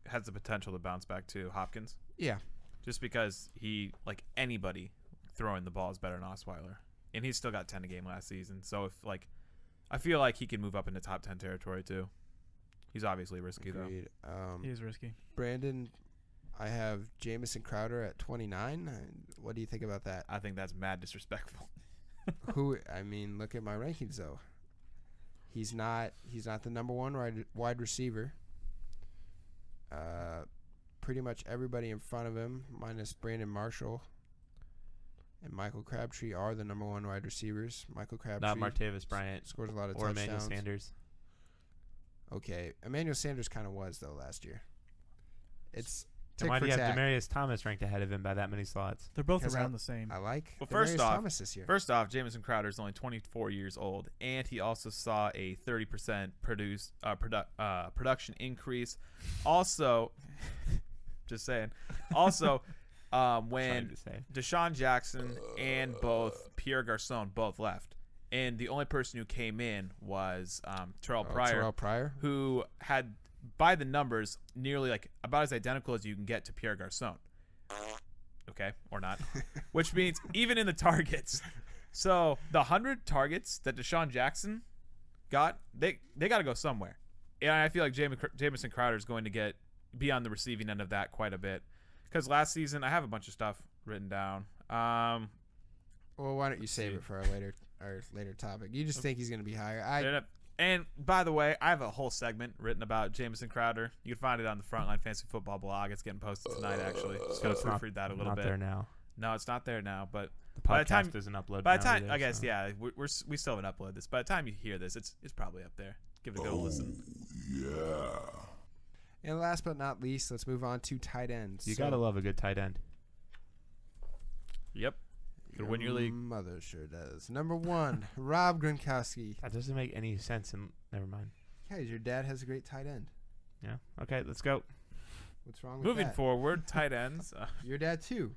[SPEAKER 2] has the potential to bounce back too. Hopkins,
[SPEAKER 1] Yeah,
[SPEAKER 2] just because he like anybody throwing the ball is better than Osweiler, and he's still got 10 a game last season. So if I feel like he can move up into top 10 territory too. He's obviously risky
[SPEAKER 1] agreed.
[SPEAKER 5] He is risky.
[SPEAKER 1] Brandon, I have Jamison Crowder at 29. What do you think about that?
[SPEAKER 2] though. I think that's mad disrespectful.
[SPEAKER 1] I mean, look at my rankings though. He's not the number 1 wide receiver. Pretty much everybody in front of him, minus Brandon Marshall and Michael Crabtree, are the number 1 wide receivers. Michael Crabtree
[SPEAKER 3] not Martavis Bryant
[SPEAKER 1] scores a lot of
[SPEAKER 3] or
[SPEAKER 1] touchdowns.
[SPEAKER 3] Emmanuel Sanders.
[SPEAKER 1] Okay, Emmanuel Sanders kind of was though last year. It's
[SPEAKER 3] And
[SPEAKER 1] tick
[SPEAKER 3] why
[SPEAKER 1] for
[SPEAKER 3] do you have
[SPEAKER 1] tack.
[SPEAKER 3] Demarius Thomas ranked ahead of him by that many slots?
[SPEAKER 5] They're both
[SPEAKER 1] Because
[SPEAKER 5] around the same.
[SPEAKER 1] I like
[SPEAKER 2] Well, first
[SPEAKER 1] Demaryius
[SPEAKER 2] off-
[SPEAKER 1] Thomas this year.
[SPEAKER 2] First off, Jamison Crowder is only 24 years old, and he also saw a 30% production increase. Also, just saying. Also, when
[SPEAKER 3] Trying to say.
[SPEAKER 2] Deshaun Jackson and both Pierre Garçon both left, and the only person who came in was Terrell Pryor,
[SPEAKER 1] Terrell Pryor.
[SPEAKER 2] who had, by the numbers, nearly like about as identical as you can get to Pierre Garçon. Okay, or not. Which means even in the targets. So the 100 targets that Deshaun Jackson got, they got to go somewhere. And I feel like Jamison Crowder is going to be on the receiving end of that quite a bit. Because last season, I have a bunch of stuff written down.
[SPEAKER 1] Well, why don't you save it for our later topic? You just think he's going to be higher.
[SPEAKER 2] And by the way, I have a whole segment written about Jamison Crowder. You can find it on the Frontline Fantasy Football blog. It's getting posted tonight, actually. So
[SPEAKER 3] it's not-
[SPEAKER 2] proofread that a little
[SPEAKER 3] Not
[SPEAKER 2] bit.
[SPEAKER 3] there now.
[SPEAKER 2] No, it's not there now, but
[SPEAKER 3] The
[SPEAKER 2] By the
[SPEAKER 3] podcast
[SPEAKER 2] time-
[SPEAKER 3] doesn't upload.
[SPEAKER 2] by the
[SPEAKER 3] now
[SPEAKER 2] time,
[SPEAKER 3] either,
[SPEAKER 2] I guess,
[SPEAKER 3] so.
[SPEAKER 2] yeah, we still haven't uploaded this. By the time you hear this, it's probably up there. Give it a go listen.
[SPEAKER 1] And last but not least, let's move on to tight ends.
[SPEAKER 3] You
[SPEAKER 1] So-
[SPEAKER 3] gotta love a good tight end.
[SPEAKER 2] Yep. Could win your league.
[SPEAKER 1] Mother sure does. Number 1, Rob Gronkowski.
[SPEAKER 3] That doesn't make any sense. And never mind.
[SPEAKER 1] Guys, your dad has a great tight end.
[SPEAKER 3] Yeah. Okay, let's go.
[SPEAKER 1] What's wrong with
[SPEAKER 2] Moving
[SPEAKER 1] that?
[SPEAKER 2] forward, tight ends.
[SPEAKER 1] Your dad too.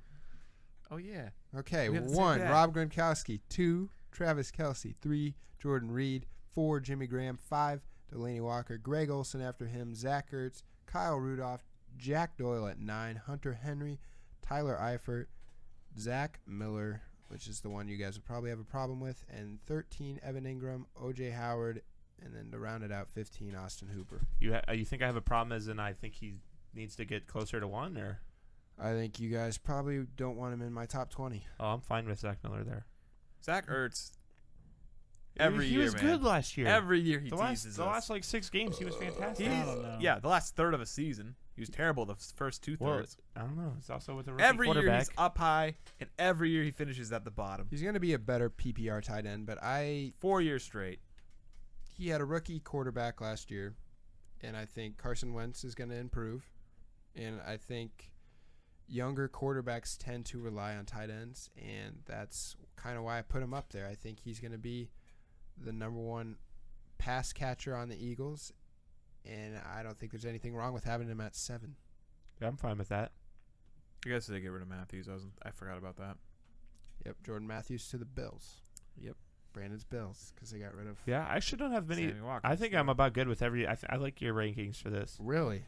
[SPEAKER 2] Oh, yeah.
[SPEAKER 1] Okay,
[SPEAKER 2] We have to say
[SPEAKER 1] 1,
[SPEAKER 2] that.
[SPEAKER 1] Rob Gronkowski. 2, Travis Kelce. 3, Jordan Reed. 4, Jimmy Graham. 5, Delaney Walker. Greg Olsen after him. Zach Ertz. Kyle Rudolph. Jack Doyle at 9. Hunter Henry. Tyler Eifert. Zach Miller, which is the one you guys would probably have a problem with. And 13, Evan Ingram. O.J. Howard. And then to round it out, 15, Austin Hooper.
[SPEAKER 3] You think I have a problem as in I think he needs to get closer to 1, or?
[SPEAKER 1] I think you guys probably don't want him in my top 20.
[SPEAKER 3] Oh, I'm fine with Zach Miller there.
[SPEAKER 2] Zach Ertz. Every
[SPEAKER 3] he
[SPEAKER 2] year,
[SPEAKER 3] was
[SPEAKER 2] man.
[SPEAKER 3] good last year.
[SPEAKER 2] Every year he
[SPEAKER 3] the
[SPEAKER 2] teases
[SPEAKER 3] last
[SPEAKER 2] us.
[SPEAKER 3] like 6 games, he was fantastic.
[SPEAKER 5] I don't know.
[SPEAKER 2] Yeah, the last third of a season. He was terrible the first 2
[SPEAKER 3] Well,
[SPEAKER 2] thirds.
[SPEAKER 3] I don't know. It's also with a rookie
[SPEAKER 2] Every year
[SPEAKER 3] quarterback.
[SPEAKER 2] he's up high, and every year he finishes at the bottom.
[SPEAKER 1] He's going to be a better PPR tight end, but
[SPEAKER 2] 4 years straight.
[SPEAKER 1] he had a rookie quarterback last year, and I think Carson Wentz is going to improve. And I think younger quarterbacks tend to rely on tight ends, and that's kind of why I put him up there. I think he's going to be the number 1 pass catcher on the Eagles, and I don't think there's anything wrong with having him at 7.
[SPEAKER 3] Yeah, I'm fine with that.
[SPEAKER 2] I guess they get rid of Matthews. I forgot about that.
[SPEAKER 1] Yep, Jordan Matthews to the Bills.
[SPEAKER 2] Yep.
[SPEAKER 1] Brandon's Bills, because they got rid of...
[SPEAKER 3] Yeah, I actually don't have many.
[SPEAKER 2] Sammy Watkins,
[SPEAKER 3] I think I'm about good with every. I like your rankings for this.
[SPEAKER 1] Really?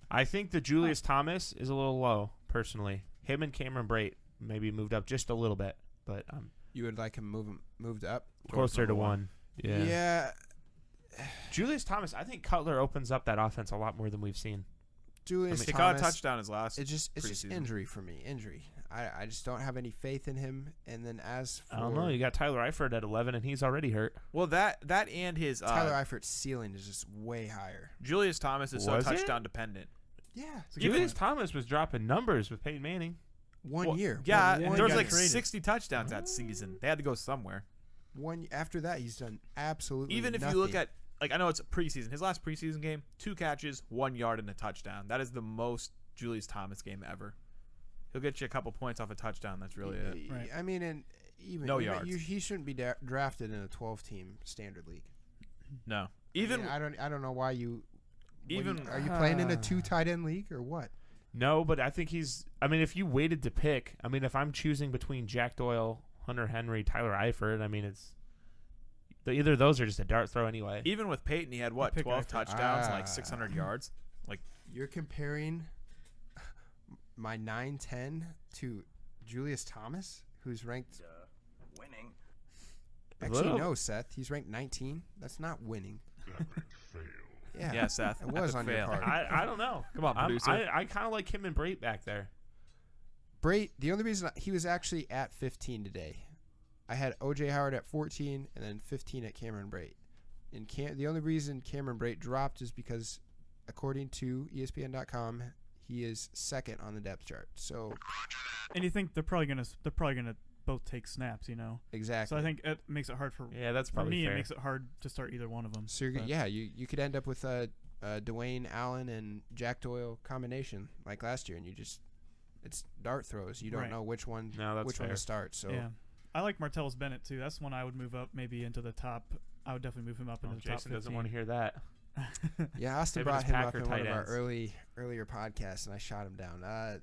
[SPEAKER 3] I think the Julius Thomas is a little low, personally. Him and Cameron Brate maybe moved up just a little bit, but
[SPEAKER 1] You would like him moved up?
[SPEAKER 3] closer to 1.
[SPEAKER 1] Yeah.
[SPEAKER 3] Julius Thomas, I think Cutler opens up that offense a lot more than we've seen.
[SPEAKER 1] Julius
[SPEAKER 2] He
[SPEAKER 1] Thomas.
[SPEAKER 2] got a touchdown his last.
[SPEAKER 1] It's just
[SPEAKER 2] preseason.
[SPEAKER 1] injury for me. Injury. I just don't have any faith in him. And then as for
[SPEAKER 3] I don't know. You got Tyler Eifert at 11, and he's already hurt.
[SPEAKER 2] Well, that and his
[SPEAKER 1] Tyler Eifert's ceiling is just way higher.
[SPEAKER 2] Julius Thomas is so
[SPEAKER 3] Was it?
[SPEAKER 2] touchdown dependent.
[SPEAKER 1] Yeah.
[SPEAKER 3] Julius Thomas was dropping numbers with Peyton Manning.
[SPEAKER 1] One year.
[SPEAKER 2] Yeah,
[SPEAKER 1] One
[SPEAKER 2] and there was
[SPEAKER 5] got
[SPEAKER 2] like
[SPEAKER 5] traded.
[SPEAKER 2] 60 touchdowns that season. They had to go somewhere.
[SPEAKER 1] After that, he's done absolutely
[SPEAKER 2] Even if
[SPEAKER 1] nothing.
[SPEAKER 2] you look at, like, I know it's preseason. His last preseason game, 2 catches, 1 yard, and a touchdown. That is the most Julius Thomas game ever. He'll get you a couple points off a touchdown. That's really it.
[SPEAKER 5] Right.
[SPEAKER 1] I mean, and even
[SPEAKER 2] No yards.
[SPEAKER 1] he shouldn't be drafted in a 12-team standard league.
[SPEAKER 2] No.
[SPEAKER 1] I don't know why you.
[SPEAKER 2] Even
[SPEAKER 1] Are you playing in a 2 tight end league or what?
[SPEAKER 3] No, but I think he's. I mean, if you waited to pick, I mean, if I'm choosing between Jack Doyle, Hunter Henry, Tyler Eifert, I mean, it's either of those are just a dart throw anyway.
[SPEAKER 2] even with Peyton, he had what,
[SPEAKER 5] Pick
[SPEAKER 2] 12
[SPEAKER 5] Eifert.
[SPEAKER 2] touchdowns, like 600 yards.
[SPEAKER 1] You're comparing my 9-10 to Julius Thomas, who's ranked.
[SPEAKER 4] Winning.
[SPEAKER 1] Actually,
[SPEAKER 3] Little.
[SPEAKER 1] no, Seth. He's ranked 19. That's not winning. Yeah,
[SPEAKER 2] Yeah, Seth.
[SPEAKER 1] It was
[SPEAKER 2] Epic
[SPEAKER 1] on your
[SPEAKER 2] fail.
[SPEAKER 1] part.
[SPEAKER 3] I don't know.
[SPEAKER 2] Come on, producer.
[SPEAKER 3] I kind of like him and Brate back there.
[SPEAKER 1] Brate, the only reason he was actually at 15 today, I had O.J. Howard at 14 and then 15 at Cameron Brate. And the only reason Cameron Brate dropped is because, according to ESPN.com, he is second on the depth chart. So
[SPEAKER 5] And you think they're probably gonna both take snaps, you know?
[SPEAKER 1] exactly.
[SPEAKER 5] So I think it makes it hard for
[SPEAKER 3] Yeah, that's
[SPEAKER 5] for
[SPEAKER 3] probably
[SPEAKER 5] me.
[SPEAKER 3] fair.
[SPEAKER 5] It makes it hard to start either one of them.
[SPEAKER 1] So you could end up with a Dwayne Allen and Jack Doyle combination like last year, and it's dart throws. You don't
[SPEAKER 5] Right.
[SPEAKER 1] know which one
[SPEAKER 3] No, that's
[SPEAKER 1] one
[SPEAKER 3] fair.
[SPEAKER 1] to start. So
[SPEAKER 5] Yeah, I like Martellus Bennett too. That's one I would move up maybe into the top. I would definitely move him up into the top
[SPEAKER 3] Jason
[SPEAKER 5] 15.
[SPEAKER 3] doesn't want to hear that.
[SPEAKER 1] yeah, Austin
[SPEAKER 3] Him and
[SPEAKER 1] brought
[SPEAKER 3] his
[SPEAKER 1] him up
[SPEAKER 3] Packer
[SPEAKER 1] in one
[SPEAKER 3] tight
[SPEAKER 1] of our
[SPEAKER 3] ends.
[SPEAKER 1] earlier podcasts, and I shot him down.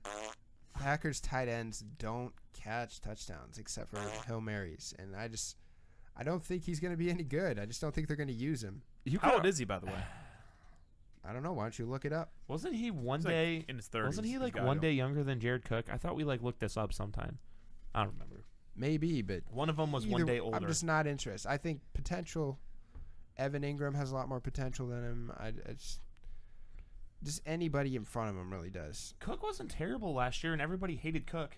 [SPEAKER 1] Packers tight ends don't catch touchdowns except for Hail Marys, and I don't think he's going to be any good. I just don't think they're going to use him.
[SPEAKER 2] How old is he, by the way?
[SPEAKER 1] I don't know. Why don't you look it up?
[SPEAKER 3] Wasn't he one
[SPEAKER 2] He's like
[SPEAKER 3] day?
[SPEAKER 2] in his 30s.
[SPEAKER 3] Wasn't he
[SPEAKER 2] He's
[SPEAKER 3] like
[SPEAKER 2] gotta
[SPEAKER 3] one
[SPEAKER 2] go.
[SPEAKER 3] day younger than Jared Cook? I thought we like looked this up sometime. I don't remember.
[SPEAKER 1] Maybe, but
[SPEAKER 3] One of them was one day older.
[SPEAKER 1] I'm just not interested. I think potential. Evan Ingram has a lot more potential than him. I just anybody in front of him really does.
[SPEAKER 3] Cook wasn't terrible last year, and everybody hated Cook.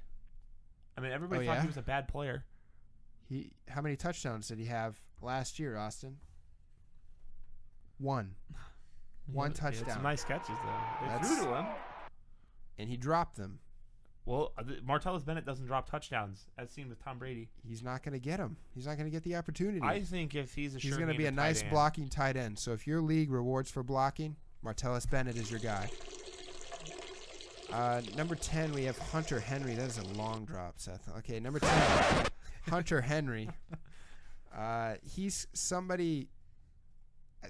[SPEAKER 3] I mean, everybody
[SPEAKER 1] Oh,
[SPEAKER 3] thought
[SPEAKER 1] yeah?
[SPEAKER 3] he was a bad player.
[SPEAKER 1] How many touchdowns did he have last year, Austin? One. One
[SPEAKER 3] He had
[SPEAKER 1] touchdown.
[SPEAKER 3] some nice catches though. They
[SPEAKER 1] That's-
[SPEAKER 3] threw to him.
[SPEAKER 1] And he dropped them.
[SPEAKER 3] Well, Martellus Bennett doesn't drop touchdowns, as seen with Tom Brady.
[SPEAKER 1] He's not going to get them. He's not going to get the opportunity.
[SPEAKER 3] I think if he's a
[SPEAKER 1] He's going to be a nice blocking tight end. So if your league rewards for blocking, Martellus Bennett is your guy. Number 10, we have Hunter Henry. That is a long drop, Seth. Okay, number 10, Hunter Henry. He's somebody.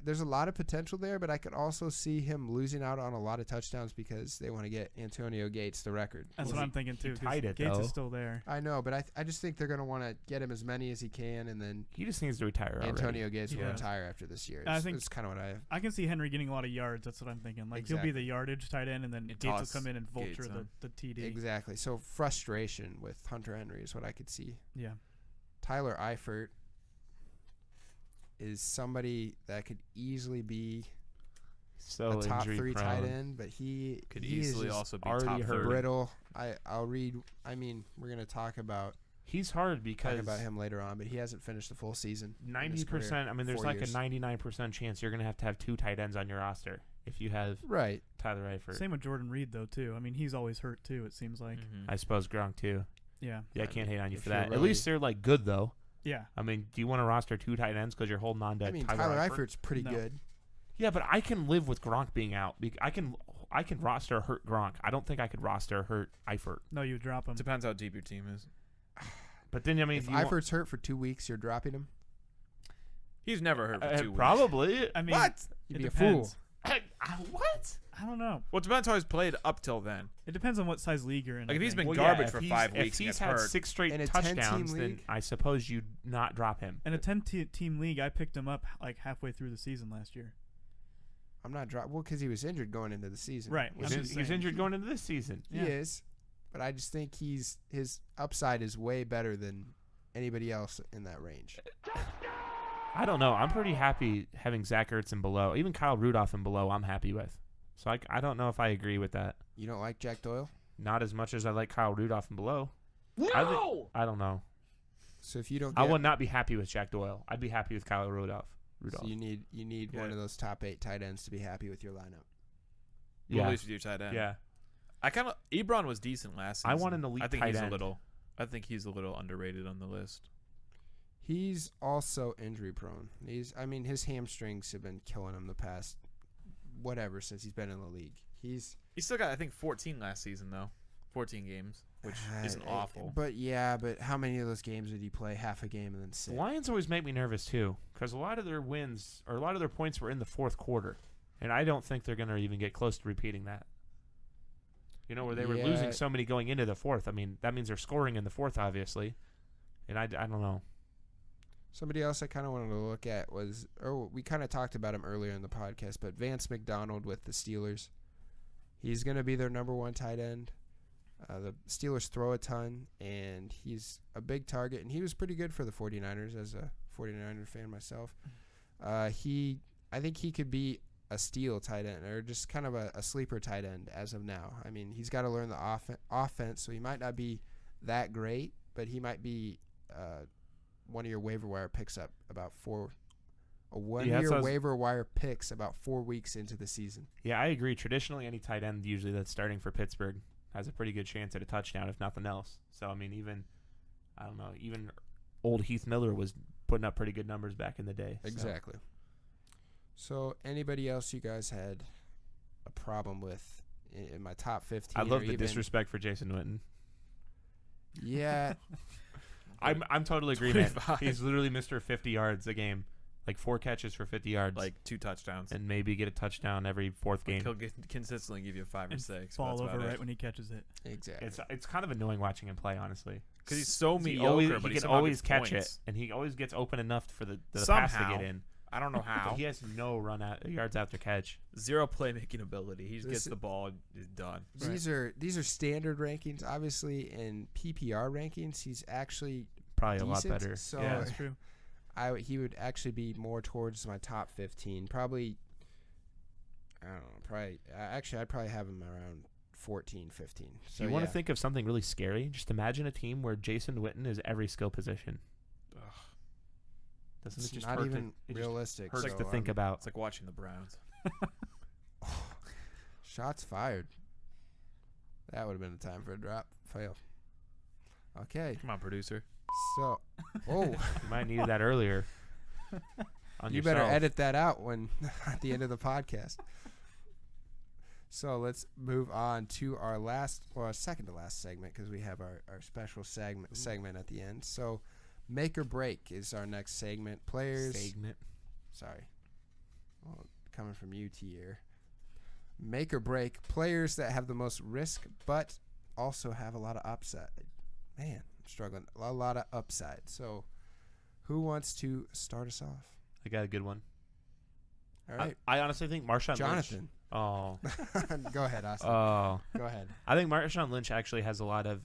[SPEAKER 1] there's a lot of potential there, but I could also see him losing out on a lot of touchdowns because they want to get Antonio Gates the record.
[SPEAKER 5] That's what I'm thinking too. 'Cause
[SPEAKER 3] tied it,
[SPEAKER 5] Gates
[SPEAKER 3] though.
[SPEAKER 5] is still there.
[SPEAKER 1] I know, but I just think they're going to want to get him as many as he can, and then
[SPEAKER 3] He just needs to retire already.
[SPEAKER 1] Antonio Gates will
[SPEAKER 5] Yeah.
[SPEAKER 1] retire after this year.
[SPEAKER 5] I think-
[SPEAKER 1] It's kind of what
[SPEAKER 5] I can see Henry getting a lot of yards. That's what I'm thinking. Like he'll be the yardage tight end, and then
[SPEAKER 2] And
[SPEAKER 5] Gates will
[SPEAKER 2] toss
[SPEAKER 5] come in and vulture
[SPEAKER 2] Gates on.
[SPEAKER 5] the TD.
[SPEAKER 1] exactly. So frustration with Hunter Henry is what I could see.
[SPEAKER 5] Yeah.
[SPEAKER 1] Tyler Eifert is somebody that could easily be
[SPEAKER 3] So
[SPEAKER 1] a top
[SPEAKER 3] injury
[SPEAKER 1] 3
[SPEAKER 3] prone.
[SPEAKER 1] tight end, but he
[SPEAKER 2] Could
[SPEAKER 1] he
[SPEAKER 2] easily
[SPEAKER 1] is just
[SPEAKER 2] also be
[SPEAKER 3] already
[SPEAKER 2] top
[SPEAKER 3] hurt.
[SPEAKER 2] 30.
[SPEAKER 1] brittle. I'll read. I mean, we're gonna talk about
[SPEAKER 3] He's hard because
[SPEAKER 1] him later on, but he hasn't finished the full season. in his
[SPEAKER 3] 90%.
[SPEAKER 1] career.
[SPEAKER 3] I mean, there's
[SPEAKER 1] 4
[SPEAKER 3] like
[SPEAKER 1] years.
[SPEAKER 3] a 99% chance you're gonna have 2 tight ends on your roster if you have
[SPEAKER 1] Right.
[SPEAKER 3] Tyler Eifert.
[SPEAKER 5] Same with Jordan Reed though too. I mean, he's always hurt too. It seems like.
[SPEAKER 2] Mhm.
[SPEAKER 3] I suppose Gronk too.
[SPEAKER 5] Yeah.
[SPEAKER 3] Yeah, I
[SPEAKER 1] I
[SPEAKER 3] can't
[SPEAKER 1] mean,
[SPEAKER 3] hate on you
[SPEAKER 1] if
[SPEAKER 3] for
[SPEAKER 1] you're
[SPEAKER 3] that. At
[SPEAKER 1] really-
[SPEAKER 3] least they're like good though.
[SPEAKER 5] Yeah.
[SPEAKER 3] I mean, do you want to roster 2 tight ends because you're holding on to
[SPEAKER 1] I mean,
[SPEAKER 3] Tyler Eifert?
[SPEAKER 1] Eifert's pretty
[SPEAKER 5] No.
[SPEAKER 1] good.
[SPEAKER 3] Yeah, but I can live with Gronk being out. I can roster hurt Gronk. I don't think I could roster hurt Eifert.
[SPEAKER 5] No, you drop him.
[SPEAKER 2] Depends how deep your team is.
[SPEAKER 3] But then I mean,
[SPEAKER 1] If
[SPEAKER 3] do you want-
[SPEAKER 1] Eifert's hurt for 2 weeks, you're dropping him.
[SPEAKER 2] He's never hurt for 2 weeks.
[SPEAKER 3] probably.
[SPEAKER 5] I mean,
[SPEAKER 1] What? You'd
[SPEAKER 5] it
[SPEAKER 1] be a
[SPEAKER 5] depends.
[SPEAKER 1] fool.
[SPEAKER 3] What?
[SPEAKER 5] I don't know.
[SPEAKER 2] Well, it depends how he's played up till then.
[SPEAKER 5] It depends on what size league you're in.
[SPEAKER 2] Like,
[SPEAKER 5] I
[SPEAKER 2] if he's
[SPEAKER 5] think.
[SPEAKER 2] been
[SPEAKER 3] Well,
[SPEAKER 2] garbage
[SPEAKER 3] if
[SPEAKER 2] for
[SPEAKER 3] he's-
[SPEAKER 2] 5 weeks
[SPEAKER 3] If
[SPEAKER 2] and
[SPEAKER 3] he's
[SPEAKER 2] gets
[SPEAKER 3] had
[SPEAKER 2] hurt.
[SPEAKER 3] 6 straight
[SPEAKER 1] In a 10-team
[SPEAKER 3] touchdowns, then
[SPEAKER 1] league?
[SPEAKER 3] I suppose you'd not drop him.
[SPEAKER 5] in a 10-team league, I picked him up like halfway through the season last year.
[SPEAKER 1] I'm not dropping. Well, because he was injured going into the season.
[SPEAKER 5] Right.
[SPEAKER 1] Which
[SPEAKER 5] I'm
[SPEAKER 3] He's,
[SPEAKER 5] just
[SPEAKER 3] he's
[SPEAKER 5] saying.
[SPEAKER 3] injured going into this season.
[SPEAKER 1] he
[SPEAKER 5] Yeah.
[SPEAKER 1] is, but I just think his upside is way better than anybody else in that range.
[SPEAKER 3] I don't know. I'm pretty happy having Zach Ertz and below. Even Kyle Rudolph and below, I'm happy with. So I don't know if I agree with that.
[SPEAKER 1] You don't like Jack Doyle?
[SPEAKER 3] Not as much as I like Kyle Rudolph and below.
[SPEAKER 4] No!
[SPEAKER 3] I don't know.
[SPEAKER 1] So if you don't,
[SPEAKER 3] I
[SPEAKER 1] get,
[SPEAKER 3] would not be happy with Jack Doyle. I'd be happy with Kyle Rudolph.
[SPEAKER 1] so you need
[SPEAKER 2] Yeah.
[SPEAKER 1] one of those top 8 tight ends to be happy with your lineup.
[SPEAKER 2] Well,
[SPEAKER 3] Yeah.
[SPEAKER 2] at least with your tight end.
[SPEAKER 3] Yeah.
[SPEAKER 2] I kind of Ebron was decent last season.
[SPEAKER 3] I want an elite
[SPEAKER 2] I think
[SPEAKER 3] tight
[SPEAKER 2] he's
[SPEAKER 3] end.
[SPEAKER 2] I think he's a little underrated on the list.
[SPEAKER 1] He's also injury prone. His hamstrings have been killing him the past since he's been in the league.
[SPEAKER 2] He still got, I think, 14 last season though, 14 games, which isn't awful.
[SPEAKER 1] But how many of those games did he play? Half a game and then
[SPEAKER 3] The
[SPEAKER 1] sit.
[SPEAKER 3] Lions always make me nervous too, because a lot of their wins or a lot of their points were in the fourth quarter, and I don't think they're going to even get close to repeating that. You know, where they were
[SPEAKER 1] Yeah.
[SPEAKER 3] losing so many going into the fourth. I mean, that means they're scoring in the fourth, obviously, and I don't know.
[SPEAKER 1] Somebody else I kind of wanted to look at we kind of talked about him earlier in the podcast, but Vance McDonald with the Steelers. He's going to be their number 1 tight end. The Steelers throw a ton, and he's a big target, and he was pretty good for the 49ers as a 49er fan myself. I think he could be a steal tight end or just kind of a sleeper tight end as of now. I mean, he's got to learn the offense, so he might not be that great, but he might be one of your waiver wire picks up about 4 waiver wire picks about 4 weeks into the season.
[SPEAKER 3] Yeah, I agree. Traditionally, any tight end usually that's starting for Pittsburgh has a pretty good chance at a touchdown, if nothing else. So, I mean, even old Heath Miller was putting up pretty good numbers back in the day.
[SPEAKER 1] Exactly. So anybody else you guys had a problem with in my top 15?
[SPEAKER 3] I love
[SPEAKER 1] or
[SPEAKER 3] the
[SPEAKER 1] even-
[SPEAKER 3] disrespect for Jason Witten.
[SPEAKER 1] Yeah.
[SPEAKER 3] I'm totally agreeing, man.
[SPEAKER 2] 25.
[SPEAKER 3] He's literally Mr. 50 yards a game. Like 4 catches for 50 yards.
[SPEAKER 2] Like 2 touchdowns.
[SPEAKER 3] and maybe get a touchdown every fourth game.
[SPEAKER 2] He'll consistently give you 5 or
[SPEAKER 5] And
[SPEAKER 2] 6.
[SPEAKER 5] fall
[SPEAKER 2] but that's
[SPEAKER 5] over
[SPEAKER 2] about
[SPEAKER 5] right
[SPEAKER 2] it.
[SPEAKER 5] when he catches it.
[SPEAKER 1] Exactly.
[SPEAKER 3] It's kind of annoying watching him play, honestly.
[SPEAKER 2] Because he's so
[SPEAKER 3] He
[SPEAKER 2] mediocre, but
[SPEAKER 3] he
[SPEAKER 2] he
[SPEAKER 3] can
[SPEAKER 2] somehow
[SPEAKER 3] always
[SPEAKER 2] gets
[SPEAKER 3] catch
[SPEAKER 2] points.
[SPEAKER 3] it, and he always gets open enough for the pass to
[SPEAKER 2] Somehow.
[SPEAKER 3] get in.
[SPEAKER 2] I don't know how.
[SPEAKER 3] But he has no yards after catch.
[SPEAKER 2] 0 playmaking ability. He just
[SPEAKER 1] This
[SPEAKER 2] gets
[SPEAKER 1] is-
[SPEAKER 2] the ball and is done.
[SPEAKER 1] These are standard rankings. Obviously, in PPR rankings, he's actually
[SPEAKER 3] Probably a lot
[SPEAKER 1] decent,
[SPEAKER 3] better.
[SPEAKER 1] So
[SPEAKER 5] Yeah, that's true.
[SPEAKER 1] he would actually be more towards my top 15. Probably, I don't know. I'd probably have him around 14, 15. So
[SPEAKER 3] you want to think of something really scary? Just imagine a team where Jason Witten is every skill position. Doesn't
[SPEAKER 1] it's
[SPEAKER 3] it just
[SPEAKER 1] not
[SPEAKER 3] hurt
[SPEAKER 1] even
[SPEAKER 3] it just
[SPEAKER 1] realistic.
[SPEAKER 3] hurts
[SPEAKER 1] so,
[SPEAKER 3] to think about.
[SPEAKER 2] It's like watching the Browns.
[SPEAKER 1] Shots fired. That would have been the time for a drop. Fail. Okay,
[SPEAKER 2] Come on, producer.
[SPEAKER 1] so oh,
[SPEAKER 3] You might have needed that earlier. On
[SPEAKER 1] you better
[SPEAKER 3] yourself.
[SPEAKER 1] edit that out when at the end of the podcast. So let's move on to our second to last segment because we have our special segment at the end. So make or break is our next segment. Players.
[SPEAKER 3] Segment.
[SPEAKER 1] Sorry. well, coming from you, Tier. Make or break players that have the most risk, but also have a lot of upside. Man, I'm struggling. A lot of upside. So, who wants to start us off?
[SPEAKER 3] I got a good one.
[SPEAKER 1] All right,
[SPEAKER 3] I honestly think Marshawn
[SPEAKER 1] Jonathan.
[SPEAKER 3] Lynch. Oh.
[SPEAKER 1] Go ahead, Austin.
[SPEAKER 3] Oh.
[SPEAKER 1] Go ahead.
[SPEAKER 3] I think Marshawn Lynch actually has a lot of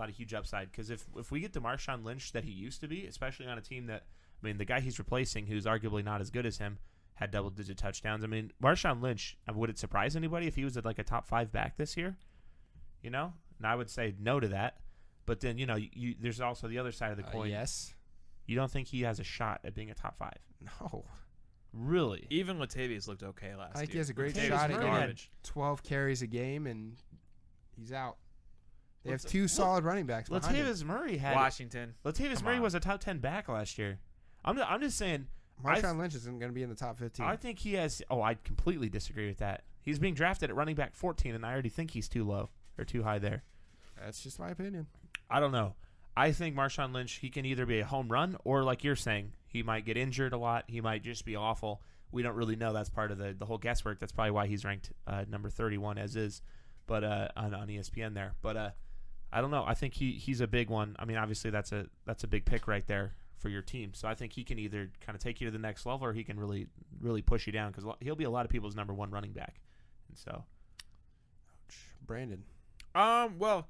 [SPEAKER 3] huge upside, because if we get the Marshawn Lynch that he used to be, especially on a team that, I mean, the guy he's replacing, who's arguably not as good as him, had double-digit touchdowns. I mean, Marshawn Lynch, would it surprise anybody if he was at like a top 5 back this year? You know? And I would say no to that. But then, you know, there's also the other side of the coin.
[SPEAKER 1] Yes.
[SPEAKER 3] You don't think he has a shot at being a top 5?
[SPEAKER 1] No.
[SPEAKER 3] Really?
[SPEAKER 2] Even Latavius looked okay last
[SPEAKER 1] I think
[SPEAKER 2] year.
[SPEAKER 1] he has a great
[SPEAKER 3] Latavius
[SPEAKER 1] shot
[SPEAKER 3] Murray
[SPEAKER 1] at
[SPEAKER 3] had
[SPEAKER 1] 12 carries a game, and he's out. They have
[SPEAKER 3] Lat-
[SPEAKER 1] 2 solid running backs behind him.
[SPEAKER 3] Latavius Murray had
[SPEAKER 2] Washington.
[SPEAKER 3] Latavius
[SPEAKER 2] Come
[SPEAKER 3] Murray
[SPEAKER 2] on.
[SPEAKER 3] was a top 10 back last year. I'm just saying.
[SPEAKER 1] Marshawn Lynch isn't going to be in the top 15.
[SPEAKER 3] I think he has. Oh, I completely disagree with that. He's being drafted at running back 14, and I already think he's too low or too high there.
[SPEAKER 1] That's just my opinion.
[SPEAKER 3] I don't know. I think Marshawn Lynch, he can either be a home run or, like you're saying, he might get injured a lot. He might just be awful. We don't really know. That's part of the whole guesswork. That's probably why he's ranked number 31 as is, but on ESPN there. But I don't know. I think he's a big one. I mean, obviously that's a big pick right there for your team. So I think he can either kind of take you to the next level, or he can really really push you down, because he'll be a lot of people's number 1 running back. And so,
[SPEAKER 1] Brandon.
[SPEAKER 2] Well,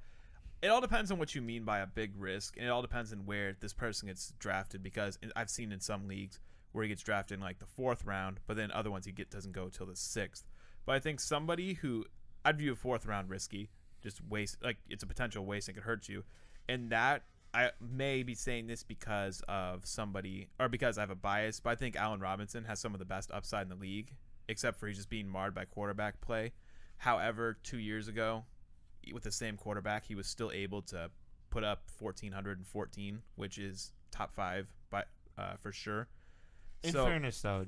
[SPEAKER 2] it all depends on what you mean by a big risk, and it all depends on where this person gets drafted, because I've seen in some leagues where he gets drafted in like the 4th round, but then other ones doesn't go till the 6th. But I think somebody who I'd view a 4th round risky, just waste, like it's a potential waste and could hurt you. And that I may be saying this because of somebody, or because I have a bias, but I think Allen Robinson has some of the best upside in the league, except for he's just being marred by quarterback play. However, 2 years ago, with the same quarterback, he was still able to put up 1,414, which is top 5 for sure.
[SPEAKER 3] in fairness, though,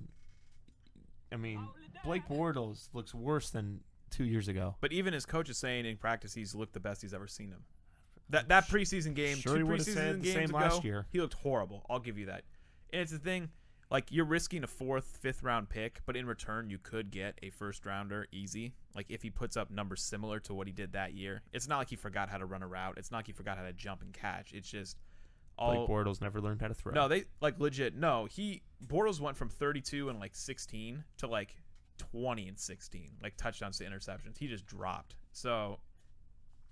[SPEAKER 3] I mean, Blake Bortles looks worse than 2 years ago.
[SPEAKER 2] But even his coach is saying in practice he's looked the best he's ever seen him. That preseason game,
[SPEAKER 3] Sure,
[SPEAKER 2] 2
[SPEAKER 3] he would've
[SPEAKER 2] preseason
[SPEAKER 3] said the
[SPEAKER 2] games
[SPEAKER 3] same
[SPEAKER 2] ago,
[SPEAKER 3] last year.
[SPEAKER 2] he looked horrible. I'll give you that. And it's the thing, like, you're risking a 4th, 5th round pick, but in return you could get a 1st rounder easy. Like, if he puts up numbers similar to what he did that year. It's not like he forgot how to run a route. It's not like he forgot how to jump and catch. It's just
[SPEAKER 3] Blake Bortles never learned how to throw.
[SPEAKER 2] No, they like legit. No, Bortles went from 32 and like 16 to like 20 and 16, like touchdowns to interceptions. He just dropped. So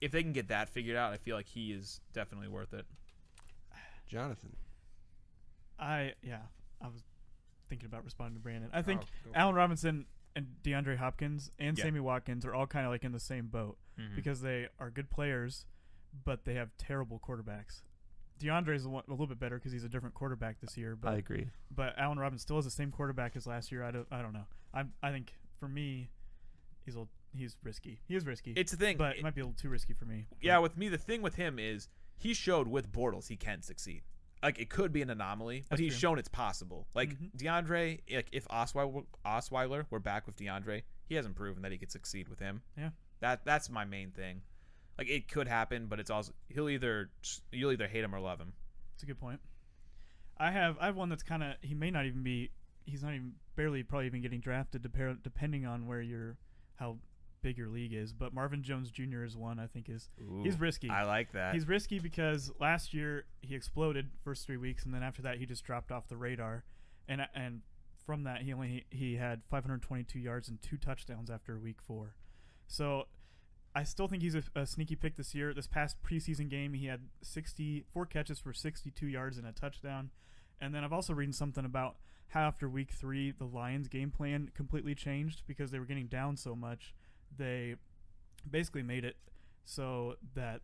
[SPEAKER 2] if they can get that figured out, I feel like he is definitely worth it.
[SPEAKER 1] Jonathan.
[SPEAKER 5] I was thinking about responding to Brandon. I think
[SPEAKER 1] go for
[SPEAKER 5] Allen Robinson and DeAndre Hopkins and
[SPEAKER 2] Yeah.
[SPEAKER 5] Sammy Watkins are all kind of like in the same boat because they are good players, but they have terrible quarterbacks. DeAndre is a little bit better because he's a different quarterback this year. But
[SPEAKER 3] I agree.
[SPEAKER 5] But Allen Robinson still has the same quarterback as last year. I don't know. I think for me, he's risky. He is risky.
[SPEAKER 2] It's the thing,
[SPEAKER 5] but it might be a little too risky for me.
[SPEAKER 2] Yeah, with me, the thing with him is he showed with Bortles he can succeed. Like, it could be an anomaly, but
[SPEAKER 5] That's
[SPEAKER 2] he's
[SPEAKER 5] true.
[SPEAKER 2] shown it's possible. Like, DeAndre, like, if Osweiler were back with DeAndre, he hasn't proven that he could succeed with him.
[SPEAKER 5] Yeah.
[SPEAKER 2] That's my main thing. Like, it could happen, but it's also you'll either hate him or love him.
[SPEAKER 5] That's a good point. I have one that's kind of he's not even probably even getting drafted depending on how big your league is. But Marvin Jones Jr. is one I think he's risky.
[SPEAKER 2] I like that.
[SPEAKER 5] He's risky because last year he exploded first 3 weeks, and then after that he just dropped off the radar, and from that he had 522 yards and 2 touchdowns after week 4. So I still think he's a sneaky pick this year. This past preseason game, he had 64 catches for 62 yards and a touchdown. And then I've also reading something about how after week 3, the Lions' game plan completely changed because they were getting down so much. They basically made it so that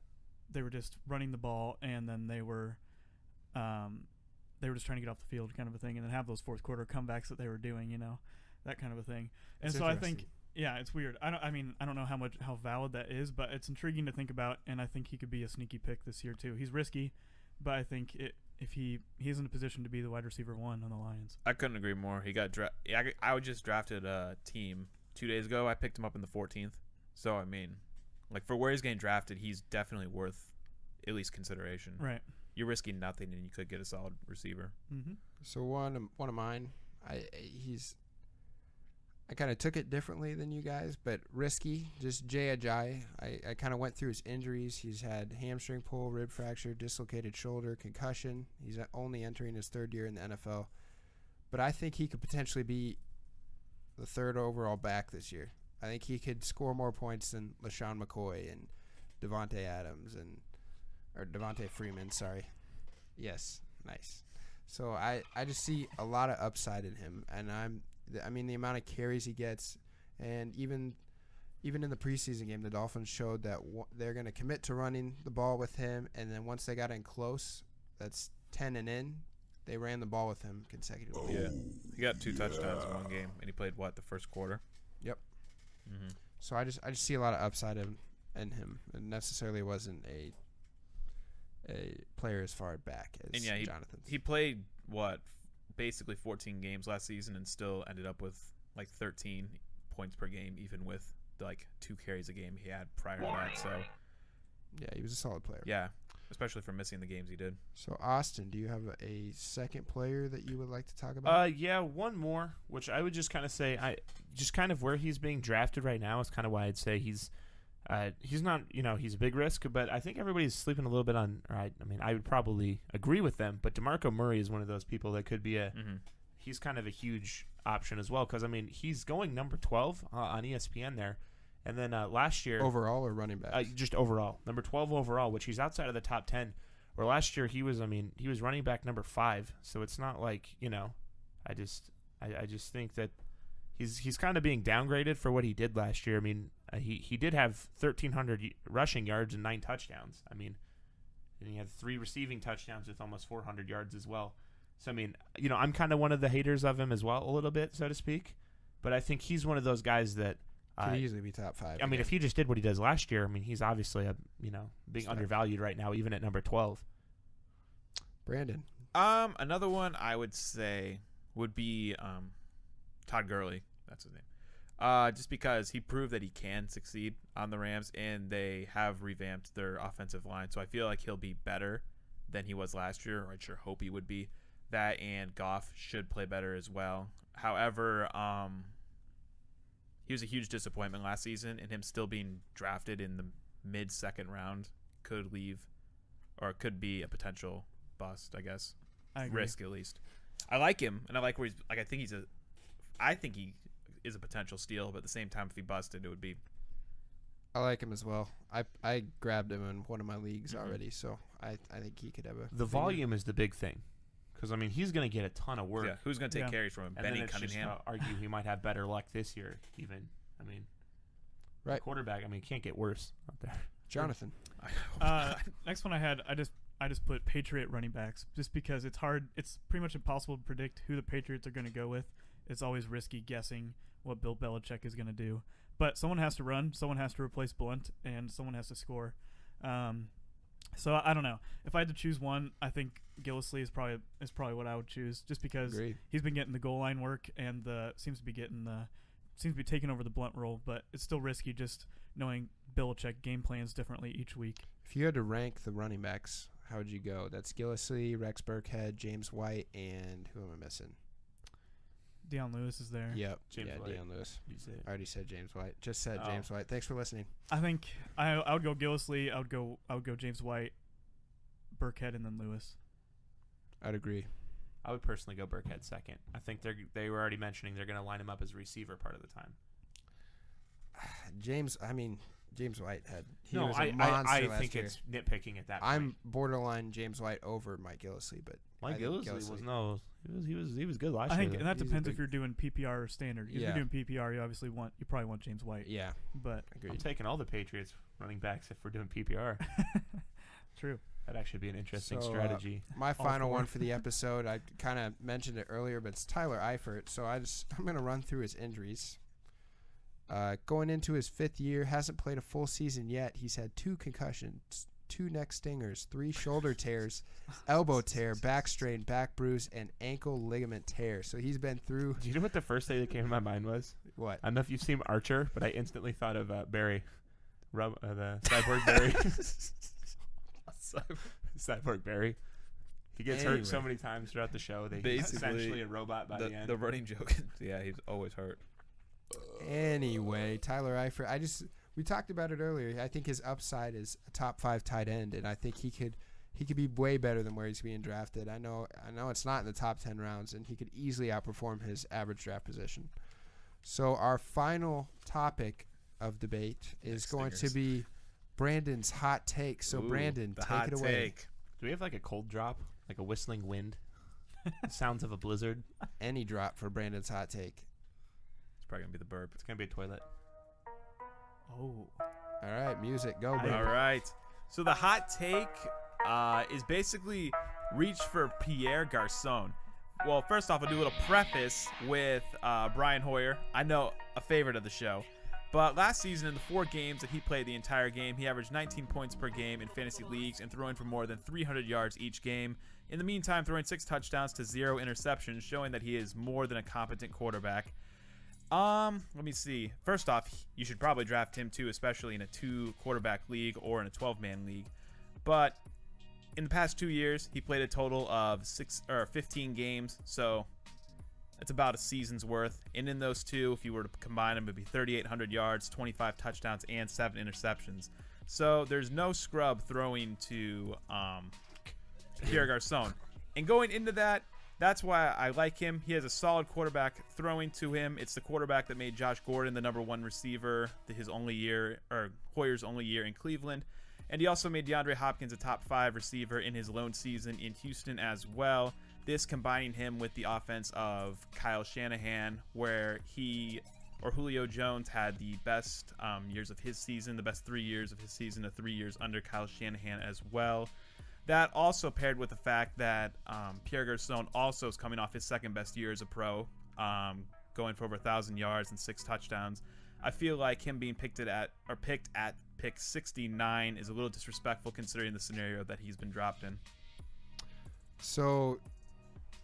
[SPEAKER 5] they were just running the ball, and then they were just trying to get off the field, kind of a thing, and then have those fourth quarter comebacks that they were doing, that kind of a thing. And
[SPEAKER 1] That's
[SPEAKER 5] so I think.
[SPEAKER 1] interesting.
[SPEAKER 5] Yeah, it's weird. I don't know how valid that is, but it's intriguing to think about, and I think he could be a sneaky pick this year too. He's risky, but I think if he's in a position to be the wide receiver 1 on the Lions.
[SPEAKER 2] I couldn't agree more. He got I just drafted a team 2 days ago. I picked him up in the 14th. So I mean, like, for where he's getting drafted, he's definitely worth at least consideration.
[SPEAKER 5] Right.
[SPEAKER 2] You're risking nothing, and you could get a solid receiver.
[SPEAKER 5] Mm-hmm.
[SPEAKER 1] So one of mine, I kind of took it differently than you guys, but risky. Just Jay Ajayi. I kind of went through his injuries. He's had hamstring pull, rib fracture, dislocated shoulder, concussion. He's only entering his 3rd year in the NFL. But I think he could potentially be the 3rd overall back this year. I think he could score more points than LaShawn McCoy and Devontae Adams or Devontae Freeman, sorry. Yes, nice. So I just see a lot of upside in him, and the amount of carries he gets, and even in the preseason game, the Dolphins showed that they're going to commit to running the ball with him, and then once they got in close, that's 10 and in, they ran the ball with him consecutively.
[SPEAKER 2] Yeah, he got 2 touchdowns in one game, and he played the first quarter.
[SPEAKER 1] Yep.
[SPEAKER 2] Mm-hmm.
[SPEAKER 1] So I just see a lot of upside in him. It necessarily wasn't a player as far back as Jonathan.
[SPEAKER 2] He played basically 14 games last season and still ended up with 13 points per game, even with 2 carries a game he had prior to that. So
[SPEAKER 1] yeah, he was a solid player.
[SPEAKER 2] Yeah, especially for missing the games he did.
[SPEAKER 1] So Austin, do you have a second player that you would like to talk about?
[SPEAKER 3] Yeah, one more, which I would just kind of say, just kind of where he's being drafted right now is kind of why I'd say he's not, he's a big risk, but I think everybody's sleeping a little bit on. I would probably agree with them, but DeMarco Murray is one of those people that could be he's kind of a huge option as well, because he's going number 12 on ESPN there, and then last year
[SPEAKER 1] overall or running back,
[SPEAKER 3] just overall number 12 overall, which he's outside of the top 10. Where last year he was running back number 5, so it's not like I just think that he's kind of being downgraded for what he did last year. He did have 1,300 rushing yards and 9 touchdowns. And he had 3 receiving touchdowns with almost 400 yards as well. So, I'm kind of one of the haters of him as well, a little bit, so to speak. But I think he's one of those guys that
[SPEAKER 1] could easily be top 5.
[SPEAKER 3] If he just did what he does last year, he's obviously being undervalued right now, even at number 12.
[SPEAKER 1] Brandon.
[SPEAKER 2] Another one I would say would be Todd Gurley. That's his name. Just because he proved that he can succeed on the Rams, and they have revamped their offensive line. So I feel like he'll be better than he was last year, or I sure hope he would be. That and Goff should play better as well. However, he was a huge disappointment last season, and him still being drafted in the mid-second round could could be a potential bust, I guess. Risk, at least. I like him, and I like where he's I think he is a potential steal, but at the same time, if he busted, it would be.
[SPEAKER 1] I like him as well. I grabbed him in one of my leagues already, so I think he could have
[SPEAKER 3] the volume is the big thing, because he's going to get a ton of work.
[SPEAKER 2] Yeah, who's going to take carries from him?
[SPEAKER 3] And
[SPEAKER 2] Benny Cunningham.
[SPEAKER 3] Just, argue he might have better luck this year, even.
[SPEAKER 1] Right.
[SPEAKER 3] Quarterback. It can't get worse out there.
[SPEAKER 1] Jonathan.
[SPEAKER 5] Next one I had, I just put Patriot running backs, just because it's hard. It's pretty much impossible to predict who the Patriots are going to go with. It's always risky guessing what Bill Belichick is going to do. But someone has to run, someone has to replace Blunt, and someone has to score. So I don't know. If I had to choose one, I think Gillislee is probably what I would choose, just because he's been getting the goal line work and seems to be taking over the Blunt role. But it's still risky, just knowing Belichick game plans differently each week.
[SPEAKER 1] If you had to rank the running backs, how would you go? That's Gillislee, Rex Burkhead, James White, and who am I missing?
[SPEAKER 5] Deion Lewis is there.
[SPEAKER 1] Yep.
[SPEAKER 3] James White.
[SPEAKER 1] Deion Lewis. I already said James White. Just said James White. Thanks for listening.
[SPEAKER 5] I think I would go Gillislee. I would go James White, Burkhead, and then Lewis.
[SPEAKER 1] I'd agree.
[SPEAKER 3] I would personally go Burkhead second. I think they were already mentioning they're going to line him up as a receiver part of the time.
[SPEAKER 1] James White was a monster
[SPEAKER 3] I
[SPEAKER 1] last
[SPEAKER 3] think
[SPEAKER 1] year.
[SPEAKER 3] it's nitpicking at that point.
[SPEAKER 1] I'm borderline James White over Mike Gillislee, but
[SPEAKER 3] Mike Gillislee was good last year.
[SPEAKER 5] I think, and that depends if you're doing PPR or standard. If you're doing PPR, you probably want James White.
[SPEAKER 1] Yeah,
[SPEAKER 5] but
[SPEAKER 3] I'm taking all the Patriots running backs if we're doing PPR.
[SPEAKER 5] True.
[SPEAKER 3] That'd actually be an interesting strategy.
[SPEAKER 1] My final one for the episode, I kind of mentioned it earlier, but it's Tyler Eifert. So I'm going to run through his injuries. Going into his 5th year, hasn't played a full season yet. He's had 2 concussions, 2 neck stingers, 3 shoulder tears, elbow tear, back strain, back bruise, and ankle ligament tear. So he's been through.
[SPEAKER 3] Do you know what the first thing that came to my mind was?
[SPEAKER 1] What?
[SPEAKER 3] I don't know if you've seen Archer, but I instantly thought of Barry, the cyborg Barry. Cyborg Barry. He gets hurt so many times throughout the show that he's essentially a robot by the end.
[SPEAKER 2] The running joke. Yeah, he's always hurt.
[SPEAKER 1] Anyway, Tyler Eifert. We talked about it earlier. I think his upside is a top 5 tight end, and I think he could be way better than where he's being drafted. I know it's not in the top 10 rounds, and he could easily outperform his average draft position. So our final topic of debate is going to be Brandon's hot take. So Brandon, take it away.
[SPEAKER 3] Do we have like a cold drop, like a whistling wind? Sounds of a blizzard.
[SPEAKER 1] Any drop for Brandon's hot take.
[SPEAKER 2] It's probably gonna be the burp.
[SPEAKER 3] It's gonna be a toilet.
[SPEAKER 5] Oh.
[SPEAKER 1] All right, music, go, baby.
[SPEAKER 2] All right. So the hot take is basically reach for Pierre Garçon. Well, first off, I'll do a little preface with Brian Hoyer. I know, a favorite of the show. But last season, in the 4 games that he played the entire game, he averaged 19 points per game in fantasy leagues and throwing for more than 300 yards each game. In the meantime, throwing 6 touchdowns to 0 interceptions, showing that he is more than a competent quarterback. Let me see. First off, you should probably draft him too, especially in a 2-quarterback league or in a 12-man league. But in the past 2 years, he played a total of 15 games, so it's about a season's worth. And in those 2, if you were to combine them, it would be 3,800 yards, 25 touchdowns, and 7 interceptions. So there's no scrub throwing to Pierre Garçon. And going into that, that's why I like him. He has a solid quarterback throwing to him. It's the quarterback that made Josh Gordon the #1 receiver his only year, or Hoyer's only year in Cleveland. And he also made DeAndre Hopkins a top 5 receiver in his lone season in Houston as well. This combining him with the offense of Kyle Shanahan, where Julio Jones had the best years of his season, the best 3 years of his season, the 3 years under Kyle Shanahan as well. That also paired with the fact that Pierre Garçon also is coming off his second best year as a pro, going for over 1,000 yards and 6 touchdowns. I feel like him being picked at pick 69 is a little disrespectful considering the scenario that he's been dropped in.
[SPEAKER 1] So,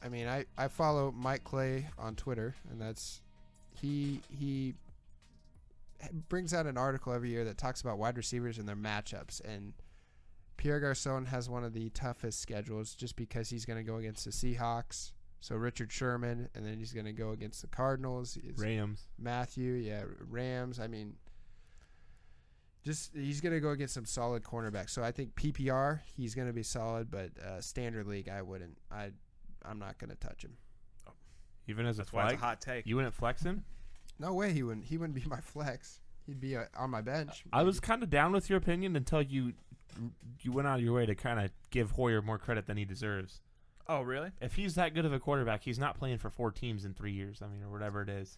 [SPEAKER 1] I mean, I follow Mike Clay on Twitter, and that's he brings out an article every year that talks about wide receivers and their matchups, and Pierre Garçon has one of the toughest schedules just because he's going to go against the Seahawks. So Richard Sherman, and then he's going to go against the Cardinals.
[SPEAKER 3] Rams.
[SPEAKER 1] Rams. I mean, he's going to go against some solid cornerbacks. So I think PPR, he's going to be solid, but standard league, I wouldn't. I'm not going to touch him.
[SPEAKER 3] Even as
[SPEAKER 2] That's
[SPEAKER 3] a flag?
[SPEAKER 2] why it's a hot take.
[SPEAKER 3] You wouldn't flex him?
[SPEAKER 1] No way he wouldn't. He wouldn't be my flex. He'd be on my bench.
[SPEAKER 3] I was kind of down with your opinion until you went out of your way to kind of give Hoyer more credit than he deserves.
[SPEAKER 2] Oh, really?
[SPEAKER 3] If he's that good of a quarterback, he's not playing for 4 teams in 3 years. I mean, or whatever it is.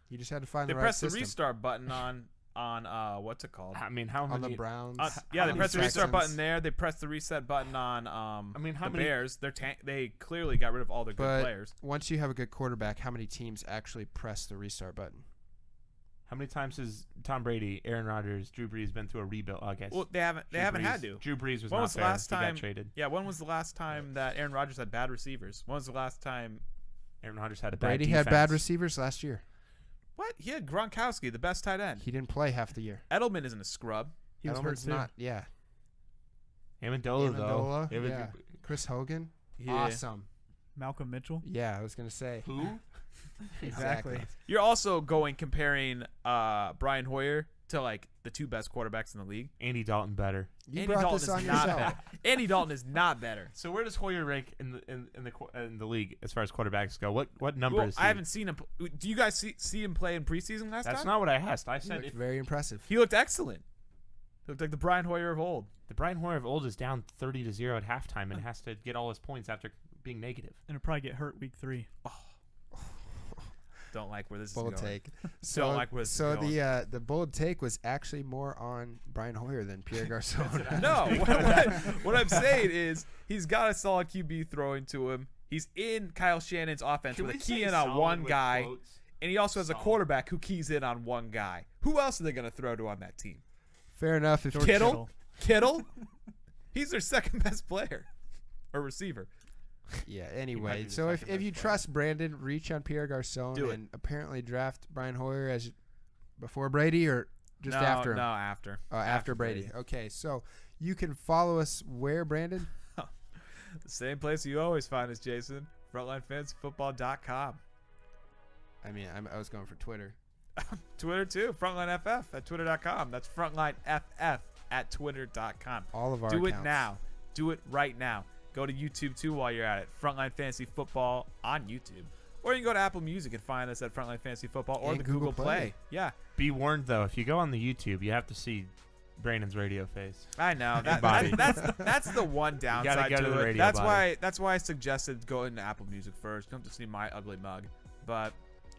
[SPEAKER 1] You just had to find
[SPEAKER 2] They
[SPEAKER 1] the right
[SPEAKER 2] pressed
[SPEAKER 1] system.
[SPEAKER 2] the restart button on what's it called?
[SPEAKER 3] I mean, how
[SPEAKER 1] on
[SPEAKER 3] many
[SPEAKER 1] the Browns.
[SPEAKER 2] Yeah, they
[SPEAKER 1] many
[SPEAKER 2] pressed the restart
[SPEAKER 1] Texans?
[SPEAKER 2] button there. They pressed the reset button on
[SPEAKER 3] I mean, how
[SPEAKER 2] the
[SPEAKER 3] many
[SPEAKER 2] Bears. They clearly got rid of all their
[SPEAKER 1] But
[SPEAKER 2] good players.
[SPEAKER 1] once you have a good quarterback, how many teams actually press the restart button?
[SPEAKER 3] How many times has Tom Brady, Aaron Rodgers, Drew Brees been through a rebuild? I guess.
[SPEAKER 2] Well, they haven't had to.
[SPEAKER 3] Drew Brees was
[SPEAKER 2] When
[SPEAKER 3] not
[SPEAKER 2] was the
[SPEAKER 3] there.
[SPEAKER 2] last
[SPEAKER 3] He
[SPEAKER 2] time?
[SPEAKER 3] got traded.
[SPEAKER 2] Yeah, when was the last time that Aaron Rodgers had bad receivers? When was the last time?
[SPEAKER 3] Aaron Rodgers had a bad
[SPEAKER 1] Brady
[SPEAKER 3] defense.
[SPEAKER 1] had bad receivers last year.
[SPEAKER 2] What? He had Gronkowski, the best tight end.
[SPEAKER 1] He didn't play half the year.
[SPEAKER 2] Edelman isn't a scrub.
[SPEAKER 5] He was hurt
[SPEAKER 1] Edelman's
[SPEAKER 5] too.
[SPEAKER 1] not. Yeah.
[SPEAKER 3] Amendola, though.
[SPEAKER 1] Amendola,
[SPEAKER 3] It was-
[SPEAKER 1] yeah. Chris Hogan.
[SPEAKER 2] Yeah.
[SPEAKER 1] Awesome.
[SPEAKER 5] Malcolm Mitchell.
[SPEAKER 1] Yeah, I was gonna say.
[SPEAKER 3] Who?
[SPEAKER 1] Exactly.
[SPEAKER 2] You're also comparing Brian Hoyer to like the 2 best quarterbacks in the league.
[SPEAKER 3] Andy Dalton better.
[SPEAKER 1] You
[SPEAKER 2] Andy
[SPEAKER 1] brought
[SPEAKER 2] Dalton
[SPEAKER 1] this
[SPEAKER 2] is
[SPEAKER 1] on
[SPEAKER 2] not
[SPEAKER 1] yourself.
[SPEAKER 2] better. Andy Dalton is not better.
[SPEAKER 3] So where does Hoyer rank in the league as far as quarterbacks go? What number
[SPEAKER 2] Well,
[SPEAKER 3] is he?
[SPEAKER 2] I haven't seen him. Do you guys see him play in preseason last
[SPEAKER 3] That's
[SPEAKER 2] time?
[SPEAKER 3] not what I asked. I
[SPEAKER 1] He
[SPEAKER 3] said
[SPEAKER 1] looked
[SPEAKER 3] if
[SPEAKER 1] very impressive.
[SPEAKER 2] He looked excellent. He looked like the Brian Hoyer of old.
[SPEAKER 3] the Brian Hoyer of old is down 30-0 at halftime and has to get all his points after being negative.
[SPEAKER 5] And he'll probably get hurt week 3.
[SPEAKER 2] Don't like where this
[SPEAKER 1] Bold
[SPEAKER 2] is going.
[SPEAKER 1] take. So,
[SPEAKER 2] like where this is
[SPEAKER 1] so
[SPEAKER 2] going.
[SPEAKER 1] the bold take was actually more on Brian Hoyer than Pierre Garçon.
[SPEAKER 2] No, what I'm saying is he's got a solid QB throwing to him. He's in Kyle Shannon's offense with a key in on one guy, and he also has a quarterback who keys in on one guy. Who else are they going to throw to on that team?
[SPEAKER 1] Fair enough. If
[SPEAKER 5] George
[SPEAKER 2] Kittle? He's their second best player or receiver.
[SPEAKER 1] Yeah,
[SPEAKER 3] might
[SPEAKER 1] anyway,
[SPEAKER 3] be the
[SPEAKER 1] so if
[SPEAKER 3] second
[SPEAKER 1] you
[SPEAKER 3] best
[SPEAKER 1] trust Brandon, reach on Pierre Garçon
[SPEAKER 2] Do it.
[SPEAKER 1] and apparently draft Brian Hoyer as before Brady or just after him?
[SPEAKER 2] No, after.
[SPEAKER 1] After Brady. Okay, so you can follow us where, Brandon?
[SPEAKER 2] The same place you always find us, Jason. FrontlineFantasyFootball.com.
[SPEAKER 1] I mean, I was going for Twitter.
[SPEAKER 2] Twitter too. Frontline FF at twitter.com. That's Frontline FF at twitter.com.
[SPEAKER 1] All of our
[SPEAKER 2] Do
[SPEAKER 1] accounts.
[SPEAKER 2] it now. Do it right now. Go to YouTube too while you're at it. Frontline Fantasy Football on YouTube. Or you can go to Apple Music and find us at Frontline Fantasy Football or
[SPEAKER 1] And
[SPEAKER 2] the
[SPEAKER 1] Google
[SPEAKER 2] Google
[SPEAKER 1] Play.
[SPEAKER 2] Play. Yeah.
[SPEAKER 3] Be warned, though, if you go on the YouTube, you have to see Brandon's radio face.
[SPEAKER 2] I know.
[SPEAKER 3] Body.
[SPEAKER 2] That's the one downside
[SPEAKER 3] go to
[SPEAKER 2] to
[SPEAKER 3] the
[SPEAKER 2] it.
[SPEAKER 3] radio
[SPEAKER 2] That's why I suggested going to Apple Music first. You don't have to see my ugly mug. But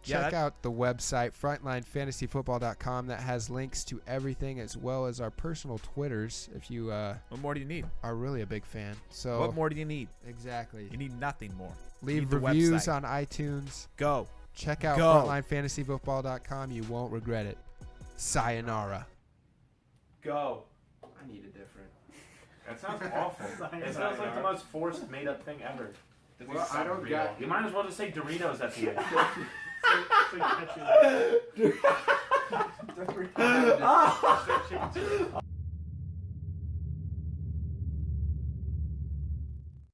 [SPEAKER 1] Check out the website, frontlinefantasyfootball.com. That has links to everything as well as our personal Twitters if you
[SPEAKER 2] what more do you need?
[SPEAKER 1] are really a big fan. So
[SPEAKER 2] What more do you need?
[SPEAKER 1] Exactly.
[SPEAKER 2] You need nothing more.
[SPEAKER 1] Leave
[SPEAKER 2] need the
[SPEAKER 1] reviews
[SPEAKER 2] website.
[SPEAKER 1] on iTunes.
[SPEAKER 2] Go.
[SPEAKER 1] Check out
[SPEAKER 2] Go.
[SPEAKER 1] frontlinefantasyfootball.com. You won't regret it. Sayonara.
[SPEAKER 2] Go.
[SPEAKER 1] I need a different.
[SPEAKER 3] That sounds awful. It sounds like the most forced, made-up thing ever.
[SPEAKER 1] Well, I don't got.
[SPEAKER 3] You might as well just say Doritos at the end.